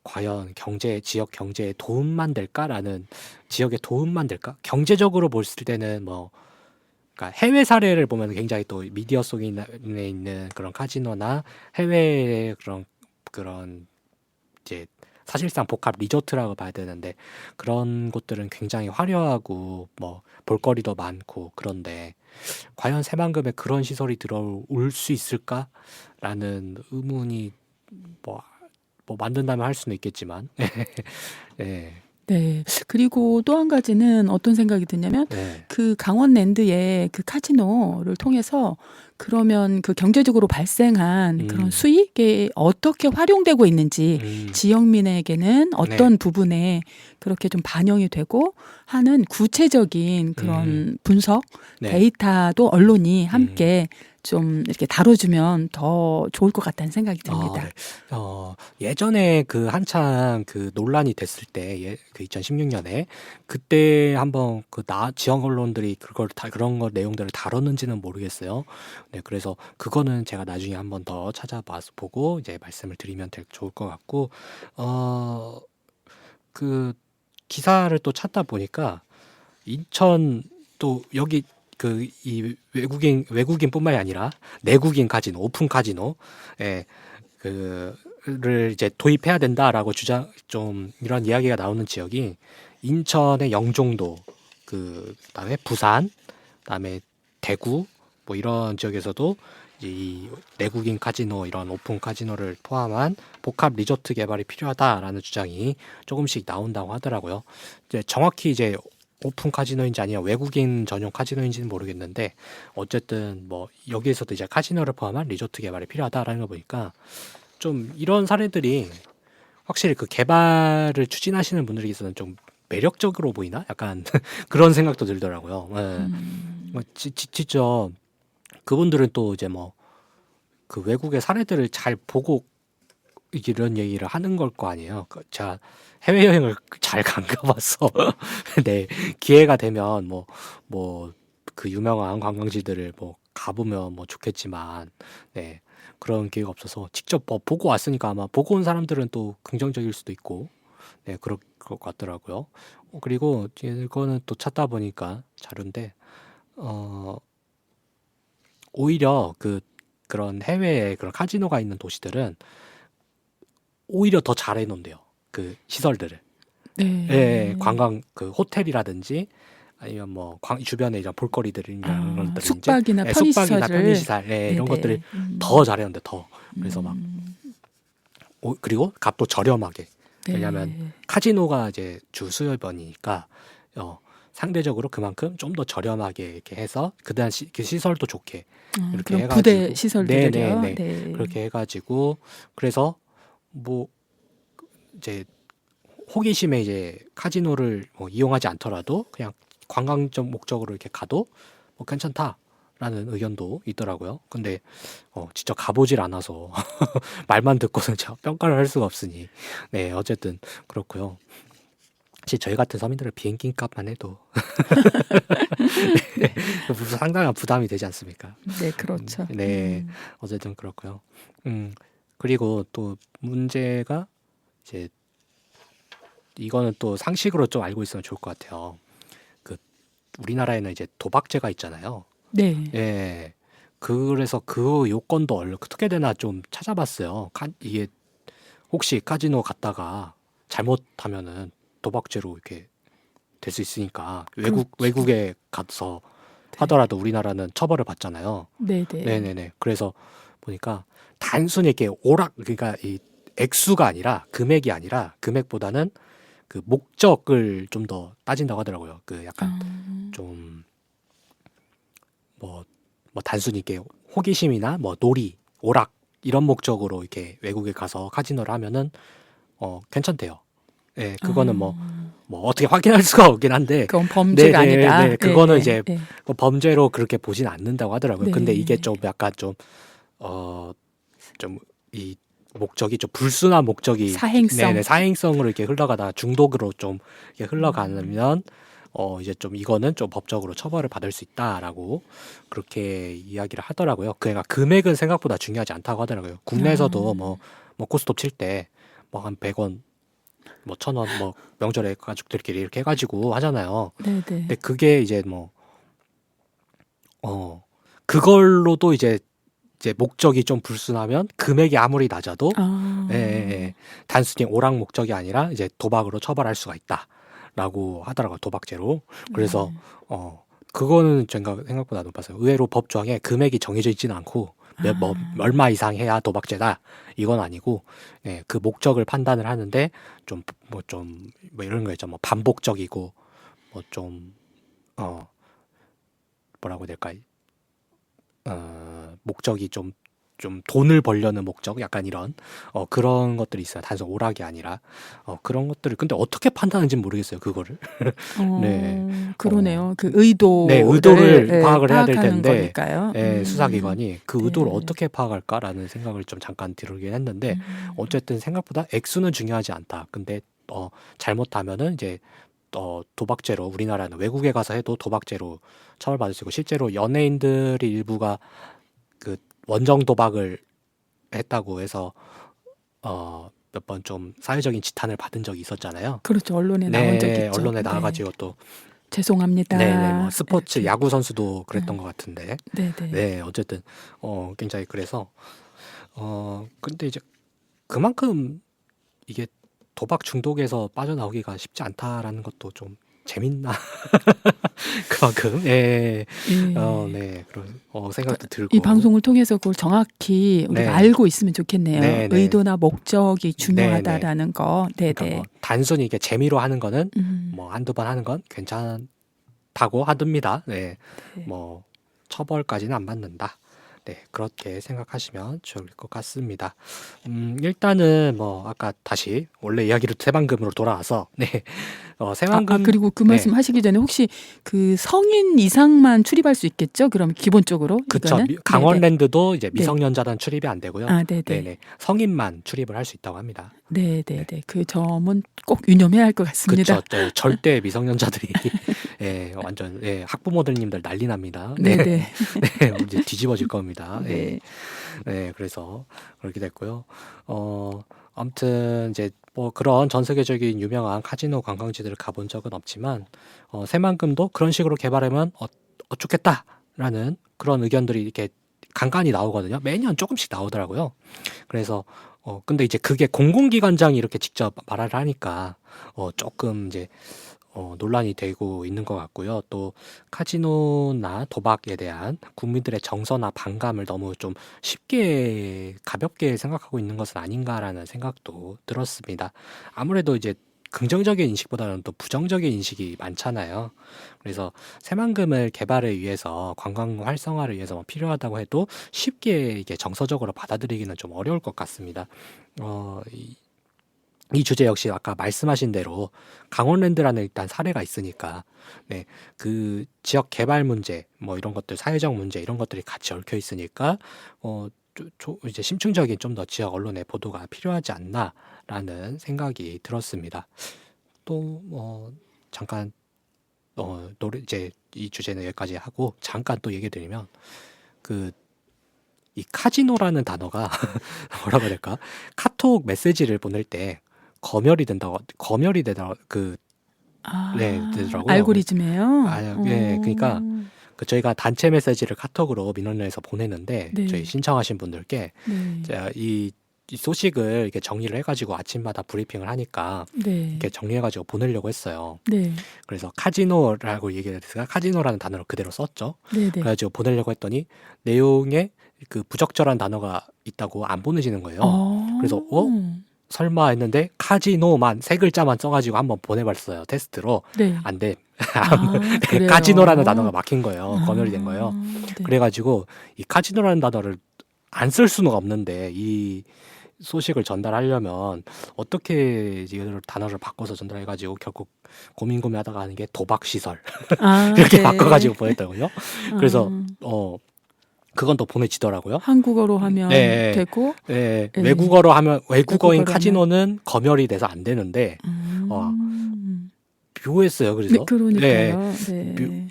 과연 지역 경제에 도움만 될까라는 지역에 도움만 될까? 경제적으로 봤을 때는 뭐 그러니까 해외 사례를 보면 굉장히 또 미디어 속에 있는 그런 카지노나 해외의 그런 이제 사실상 복합 리조트라고 봐야 되는데 그런 곳들은 굉장히 화려하고 뭐 볼거리도 많고 그런데 과연 새만금에 그런 시설이 들어올 수 있을까라는 의문이 뭐, 뭐 만든다면 할 수는 있겠지만 네, 네. 그리고 또 한 가지는 어떤 생각이 드냐면 네, 그 강원랜드의 그 카지노를 통해서 그러면 그 경제적으로 발생한 그런 수익이 어떻게 활용되고 있는지 지역민에게는 네, 어떤 부분에 그렇게 좀 반영이 되고 하는 구체적인 그런 분석, 네. 데이터도 언론이 함께 좀 이렇게 다뤄주면 더 좋을 것 같다는 생각이 듭니다. 네. 예전에 그 한창 그 논란이 됐을 때, 그 2016년에 그때 한번 지역 언론들이 그런 거 내용들을 다뤘는지는 모르겠어요. 네, 그래서 그거는 제가 나중에 한번 더 찾아봐서 보고 이제 말씀을 드리면 좋을 것 같고, 그 기사를 또 찾다 보니까 인천 또 여기 이 외국인뿐만이 아니라 내국인 카지노, 오픈 카지노, 그를 이제 도입해야 된다라고 좀 이런 이야기가 나오는 지역이 인천의 영종도, 그다음에 부산, 그다음에 대구 뭐 이런 지역에서도 이 내국인 카지노 이런 오픈 카지노를 포함한 복합 리조트 개발이 필요하다라는 주장이 조금씩 나온다고 하더라고요. 이제 정확히 이제 오픈 카지노인지 아니면 외국인 전용 카지노인지는 모르겠는데 어쨌든 뭐 여기에서도 이제 카지노를 포함한 리조트 개발이 필요하다라는 거 보니까 좀 이런 사례들이 확실히 그 개발을 추진하시는 분들에게서는 좀 매력적으로 보이나? 약간 그런 생각도 들더라고요. 네. 뭐 직접 그분들은 또 이제 뭐 그 외국의 사례들을 잘 보고 이런 얘기를 하는 걸 거 아니에요. 제가 해외여행을 잘 안 가봐서 네, 기회가 되면 뭐 그 유명한 관광지들을 뭐 가보면 뭐 좋겠지만 네, 그런 기회가 없어서 직접 뭐 보고 왔으니까 아마 보고 온 사람들은 또 긍정적일 수도 있고 네, 그럴 것 같더라고요. 그리고 이거는 또 찾다 보니까 자료인데 오히려 그런 해외에 그런 카지노가 있는 도시들은 오히려 더 잘 해놓은대요. 그 시설들을. 네. 예, 관광 그 호텔이라든지 아니면 뭐 주변에 이런 볼거리들 이런 것들이 숙박이나 이제 편의시설을 편의시설 이런 것들을 더 잘해놓는데 더 그래서 막 그리고 값도 저렴하게 왜냐하면 카지노가 이제 주 수요번이니까 상대적으로 그만큼 좀 더 저렴하게 이렇게 해서 그다음 그 시설도 좋게 이렇게 해가지고 부대 시설들이요. 네네네 네. 그렇게 해가지고 그래서 뭐 이제 호기심에 이제 카지노를 뭐 이용하지 않더라도 그냥 관광적 목적으로 이렇게 가도 뭐 괜찮다라는 의견도 있더라고요. 근데 직접 가보질 않아서 말만 듣고는 제가 평가를 할 수가 없으니 네 어쨌든 그렇고요. 사실 저희 같은 서민들은 비행기 값만 해도 네, 상당한 부담이 되지 않습니까? 네, 그렇죠. 네, 어쨌든 그렇고요. 그리고 또 문제가 이제 이거는 또 상식으로 좀 알고 있으면 좋을 것 같아요. 우리나라에는 이제 도박죄가 있잖아요. 네. 예. 그래서 그 요건도 어떻게 되나 좀 찾아봤어요. 이게 혹시 카지노 갔다가 잘못하면은 도박죄로 이렇게 될 수 있으니까 외국에 가서 하더라도 우리나라는 처벌을 받잖아요. 네네. 네네네. 그래서 보니까 단순히 이렇게 그러니까 이 액수가 아니라 금액이 아니라 금액보다는 그 목적을 좀 더 따진다고 하더라고요. 그 약간 좀 뭐 단순히 이렇게 호기심이나 뭐 놀이, 오락 이런 목적으로 이렇게 외국에 가서 카지노를 하면은 괜찮대요. 예, 그거는 뭐 어떻게 확인할 수가 없긴 한데 그건 범죄가 아니다. 네, 그거는 네, 이제 네. 뭐 범죄로 그렇게 보진 않는다고 하더라고요. 네. 근데 이게 좀 약간 좀 이 목적이 좀 불순한 목적이 사행성. 네네, 사행성으로 이렇게 흘러가다가 중독으로 좀 이렇게 흘러가면 이제 좀 이거는 좀 법적으로 처벌을 받을 수 있다라고 그렇게 이야기를 하더라고요. 그러니까 금액은 생각보다 중요하지 않다고 하더라고요. 국내에서도 뭐 고스톱 칠 때 뭐 한 100원, 뭐 1,000원, 뭐 명절에 가족들끼리 이렇게 해가지고 하잖아요. 네네. 근데 그게 이제 뭐 그걸로도 이제 목적이 좀 불순하면 금액이 아무리 낮아도 단순히 오락 목적이 아니라 이제 도박으로 처벌할 수가 있다라고 하더라고요. 도박죄로. 그래서 그거는 제가 생각보다 높았어요. 의외로 법 조항에 금액이 정해져 있지는 않고 뭐 얼마 이상 해야 도박죄다 이건 아니고 그 목적을 판단을 하는데 좀 이런 거 있죠. 뭐 반복적이고 뭐 좀 뭐라고 해야 될까요? 목적이 좀 돈을 벌려는 목적 약간 이런 그런 것들이 있어요. 단순 오락이 아니라 그런 것들을 근데 어떻게 판단하는지 모르겠어요. 그거를 네. 그러네요. 그 의도를 네, 의도를 파악을 해야 될 파악하는 텐데 거니까요. 수사기관이 그 의도를 네. 어떻게 파악할까라는 생각을 좀 잠깐 들긴 했는데 어쨌든 생각보다 액수는 중요하지 않다. 근데 잘못하면은 이제 도박죄로 우리나라는 외국에 가서 해도 도박죄로 처벌받을 수 있고 실제로 연예인들이 일부가 그 원정 도박을 했다고 해서 몇 번 좀 사회적인 지탄을 받은 적이 있었잖아요. 그렇죠. 언론에 나온 적 있죠. 언론에 네. 나와가지고 또 죄송합니다. 뭐 스포츠 이렇게. 야구 선수도 그랬던 것 같은데 네네. 네 어쨌든 굉장히 그래서 근데 이제 그만큼 이게 도박 중독에서 빠져나오기가 쉽지 않다라는 것도 좀 재밌나 그만큼 네 그런 생각도 들고 이 방송을 통해서 그걸 정확히 우리가 네. 알고 있으면 좋겠네요. 네, 네. 의도나 목적이 중요하다라는 거. 네네. 그러니까 뭐 단순히 이게 재미로 하는 거는 음. 뭐 한두 번 하는 건 괜찮다고 하듭니다. 네. 뭐 처벌까지는 안 받는다. 네, 그렇게 생각하시면 좋을 것 같습니다. 일단은 뭐 아까 다시 원래 이야기로 새만금으로 돌아와서 새만금 그리고 그 네. 말씀 하시기 전에 혹시 그 성인 이상만 출입할 수 있겠죠? 그럼 기본적으로 그쵸. 이거는? 강원랜드도 이제 미성년자는 출입이 안 되고요. 네네. 네네. 성인만 출입을 할 수 있다고 합니다. 네네네. 그 점은 꼭 유념해야 할 것 같습니다. 그렇죠. 절대 미성년자들이 완전 학부모들님들 난리 납니다. 네네. 네, 이제 뒤집어질 겁니다. 네. 네, 그래서 그렇게 됐고요. 아무튼 이제 뭐 그런 전 세계적인 유명한 카지노 관광지들을 가본 적은 없지만 새만금도 그런 식으로 개발하면 좋겠다라는 그런 의견들이 이렇게 간간히 나오거든요. 매년 조금씩 나오더라고요. 그래서 근데 이제 그게 공공기관장이 이렇게 직접 말을 하니까 조금 이제 논란이 되고 있는 것 같고요. 또 카지노나 도박에 대한 국민들의 정서나 반감을 너무 좀 쉽게 가볍게 생각하고 있는 것은 아닌가라는 생각도 들었습니다. 아무래도 이제 긍정적인 인식보다는 또 부정적인 인식이 많잖아요. 그래서 새만금을 개발을 위해서 관광 활성화를 위해서 필요하다고 해도 쉽게 이게 정서적으로 받아들이기는 좀 어려울 것 같습니다. 이 주제 역시 아까 말씀하신 대로 강원랜드라는 일단 사례가 있으니까 그 지역 개발 문제 뭐 이런 것들 사회적 문제 이런 것들이 같이 얽혀 있으니까 이제 심층적인 좀 더 지역 언론의 보도가 필요하지 않나라는 생각이 들었습니다. 또 잠깐 이제 이 주제는 여기까지 하고 잠깐 또 얘기 드리면 이 카지노라는 단어가 뭐라고 해야 될까? 카톡 메시지를 보낼 때 검열이 되더라고요. 되더라고요. 알고리즘이에요. 그러니까 저희가 단체 메시지를 카톡으로 민원련에서 보내는데 네. 저희 신청하신 분들께 네. 이 이 소식을 이렇게 정리를 해가지고 아침마다 브리핑을 하니까 네. 이렇게 정리해가지고 보내려고 했어요. 네. 그래서 카지노라고 얘기를 했으니까 카지노라는 단어를 그대로 썼죠. 네. 네. 그래가지고 보내려고 했더니 내용에 그 부적절한 단어가 있다고 안 보내지는 거예요. 그래서 설마 했는데 카지노만 세 글자만 써가지고 한번 보내봤어요. 테스트로. 네. 안 돼. 그래요? 카지노라는 단어가 막힌 거예요. 검열이 된 거예요. 네. 그래가지고 이 카지노라는 단어를 안 쓸 수는 없는데 이 소식을 전달하려면 어떻게 이걸 단어를 바꿔서 전달해가지고 결국 고민하다가 하는 게 도박시설 이렇게 네. 바꿔가지고 보냈더군요. 그래서 아, 그건 또 보내지더라고요. 한국어로 하면 네. 되고 네, 네. 외국어로 하면 외국어인 외국어로 카지노는 검열이 돼서 안 되는데 묘했어요. 그래서 네, 그러니까요. 네.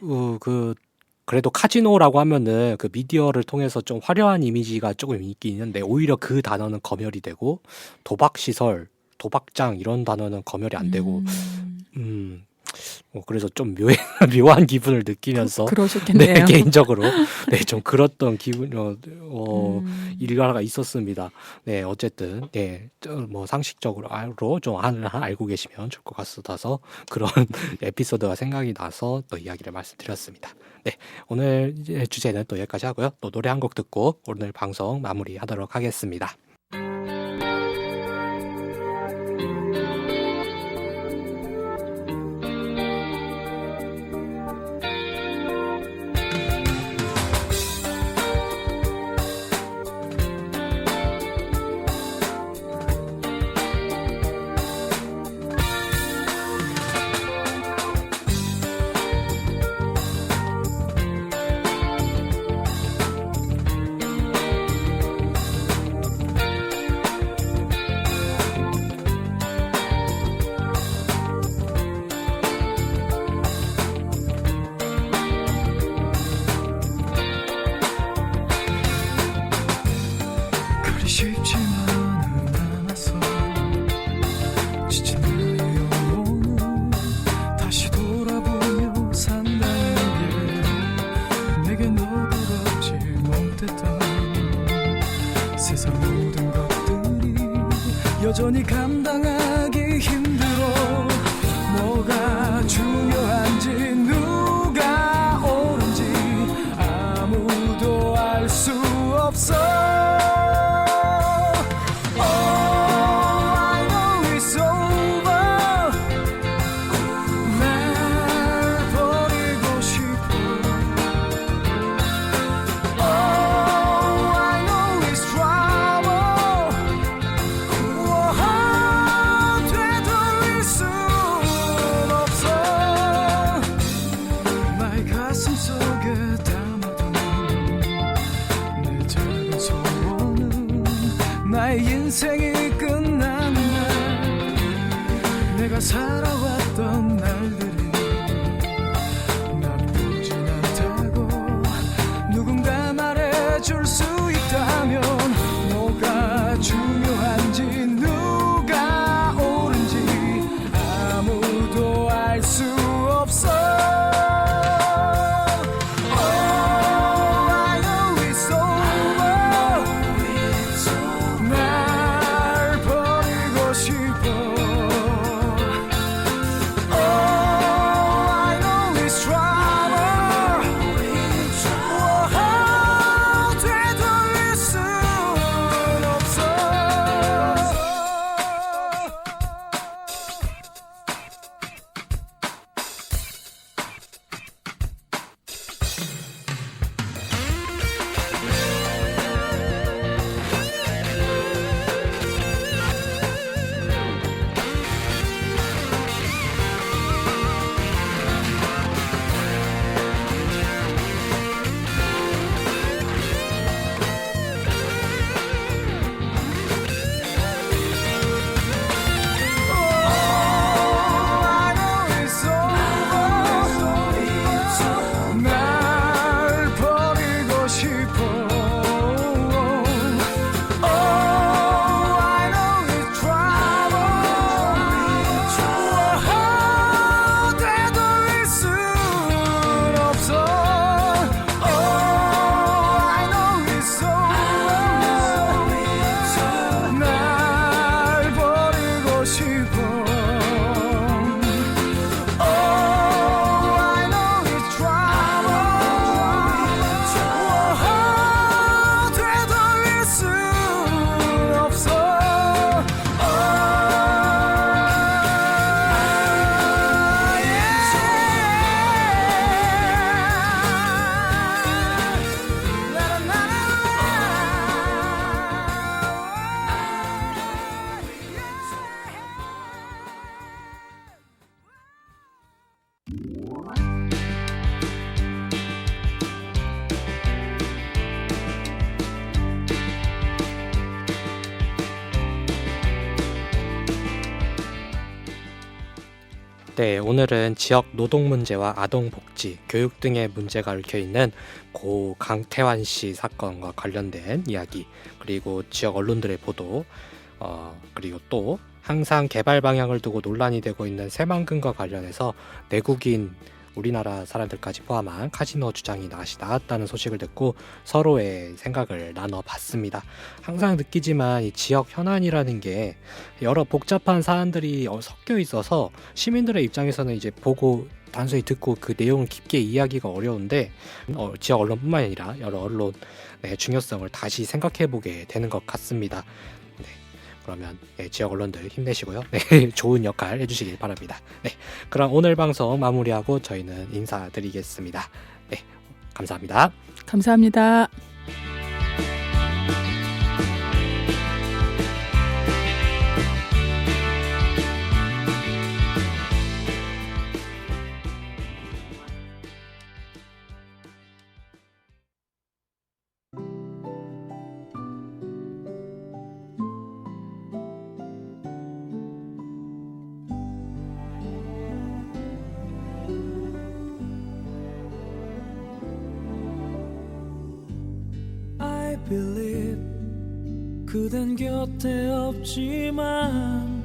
그래도 카지노라고 하면은 그 미디어를 통해서 좀 화려한 이미지가 조금 있긴 있는데 오히려 그 단어는 검열이 되고 도박시설, 도박장 이런 단어는 검열이 안 되고 그래서 좀 묘한 기분을 느끼면서 그러셨겠네요. 네, 개인적으로 좀 그랬던 기분 일화가 있었습니다. 네, 어쨌든 뭐 상식적으로 좀 알고 계시면 좋을 것 같아서 그런 에피소드가 생각이 나서 또 이야기를 말씀드렸습니다. 네, 오늘 주제는 또 여기까지 하고요. 또 노래 한 곡 듣고 오늘 방송 마무리하도록 하겠습니다. 그리 쉽지만은 않아서 지친 나의 영혼은 다시 돌아보며 산다는 게 내게 너그럽지 못했던 세상 모든 것들이 여전히 감당하기 힘들어 뭐가 중요한지 누가 옳은지 아무도 알 수 없어 Oh, 네, 오늘은 지역 노동 문제와 아동 복지, 교육 등의 문제가 얽혀 있는 고 강태환 씨 사건과 관련된 이야기, 그리고 지역 언론들의 보도, 그리고 또 항상 개발 방향을 두고 논란이 되고 있는 새만금과 관련해서 내국인 우리나라 사람들까지 포함한 카지노 주장이 다시 나왔다는 소식을 듣고 서로의 생각을 나눠봤습니다. 항상 느끼지만 이 지역 현안이라는 게 여러 복잡한 사안들이 섞여 있어서 시민들의 입장에서는 이제 보고 단순히 듣고 그 내용을 깊게 이해하기가 어려운데 지역 언론뿐만 아니라 여러 언론의 중요성을 다시 생각해보게 되는 것 같습니다. 네. 그러면 지역 언론들 힘내시고요. 네, 좋은 역할 해주시길 바랍니다. 네, 그럼 오늘 방송 마무리하고 저희는 인사드리겠습니다. 네, 감사합니다. 감사합니다. I believe 그댄 곁에 없지만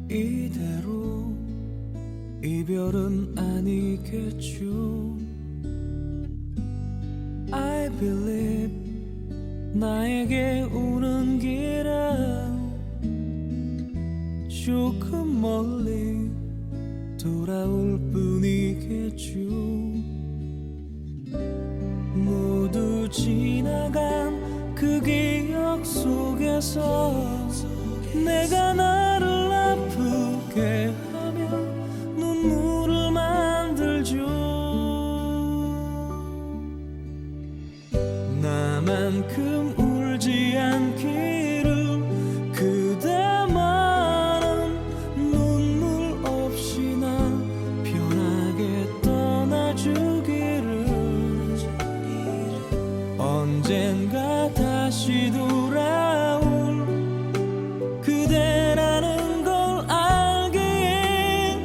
이대로 이별은 아니겠죠. I believe 나에게 오는 길은 조금 멀리 돌아올 뿐이겠죠. 모두 지나간 그 기억 속에서 내가 나를 아프게 하며 눈물을 만들죠. 나만큼 울지 않기를 그대만은 눈물 없이나 편하게 떠나주기를 언젠가 다시 돌아올 그대라는 걸 알기에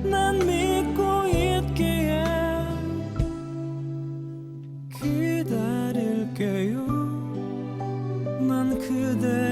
난 믿고 있기에 기다릴게요. 난 그대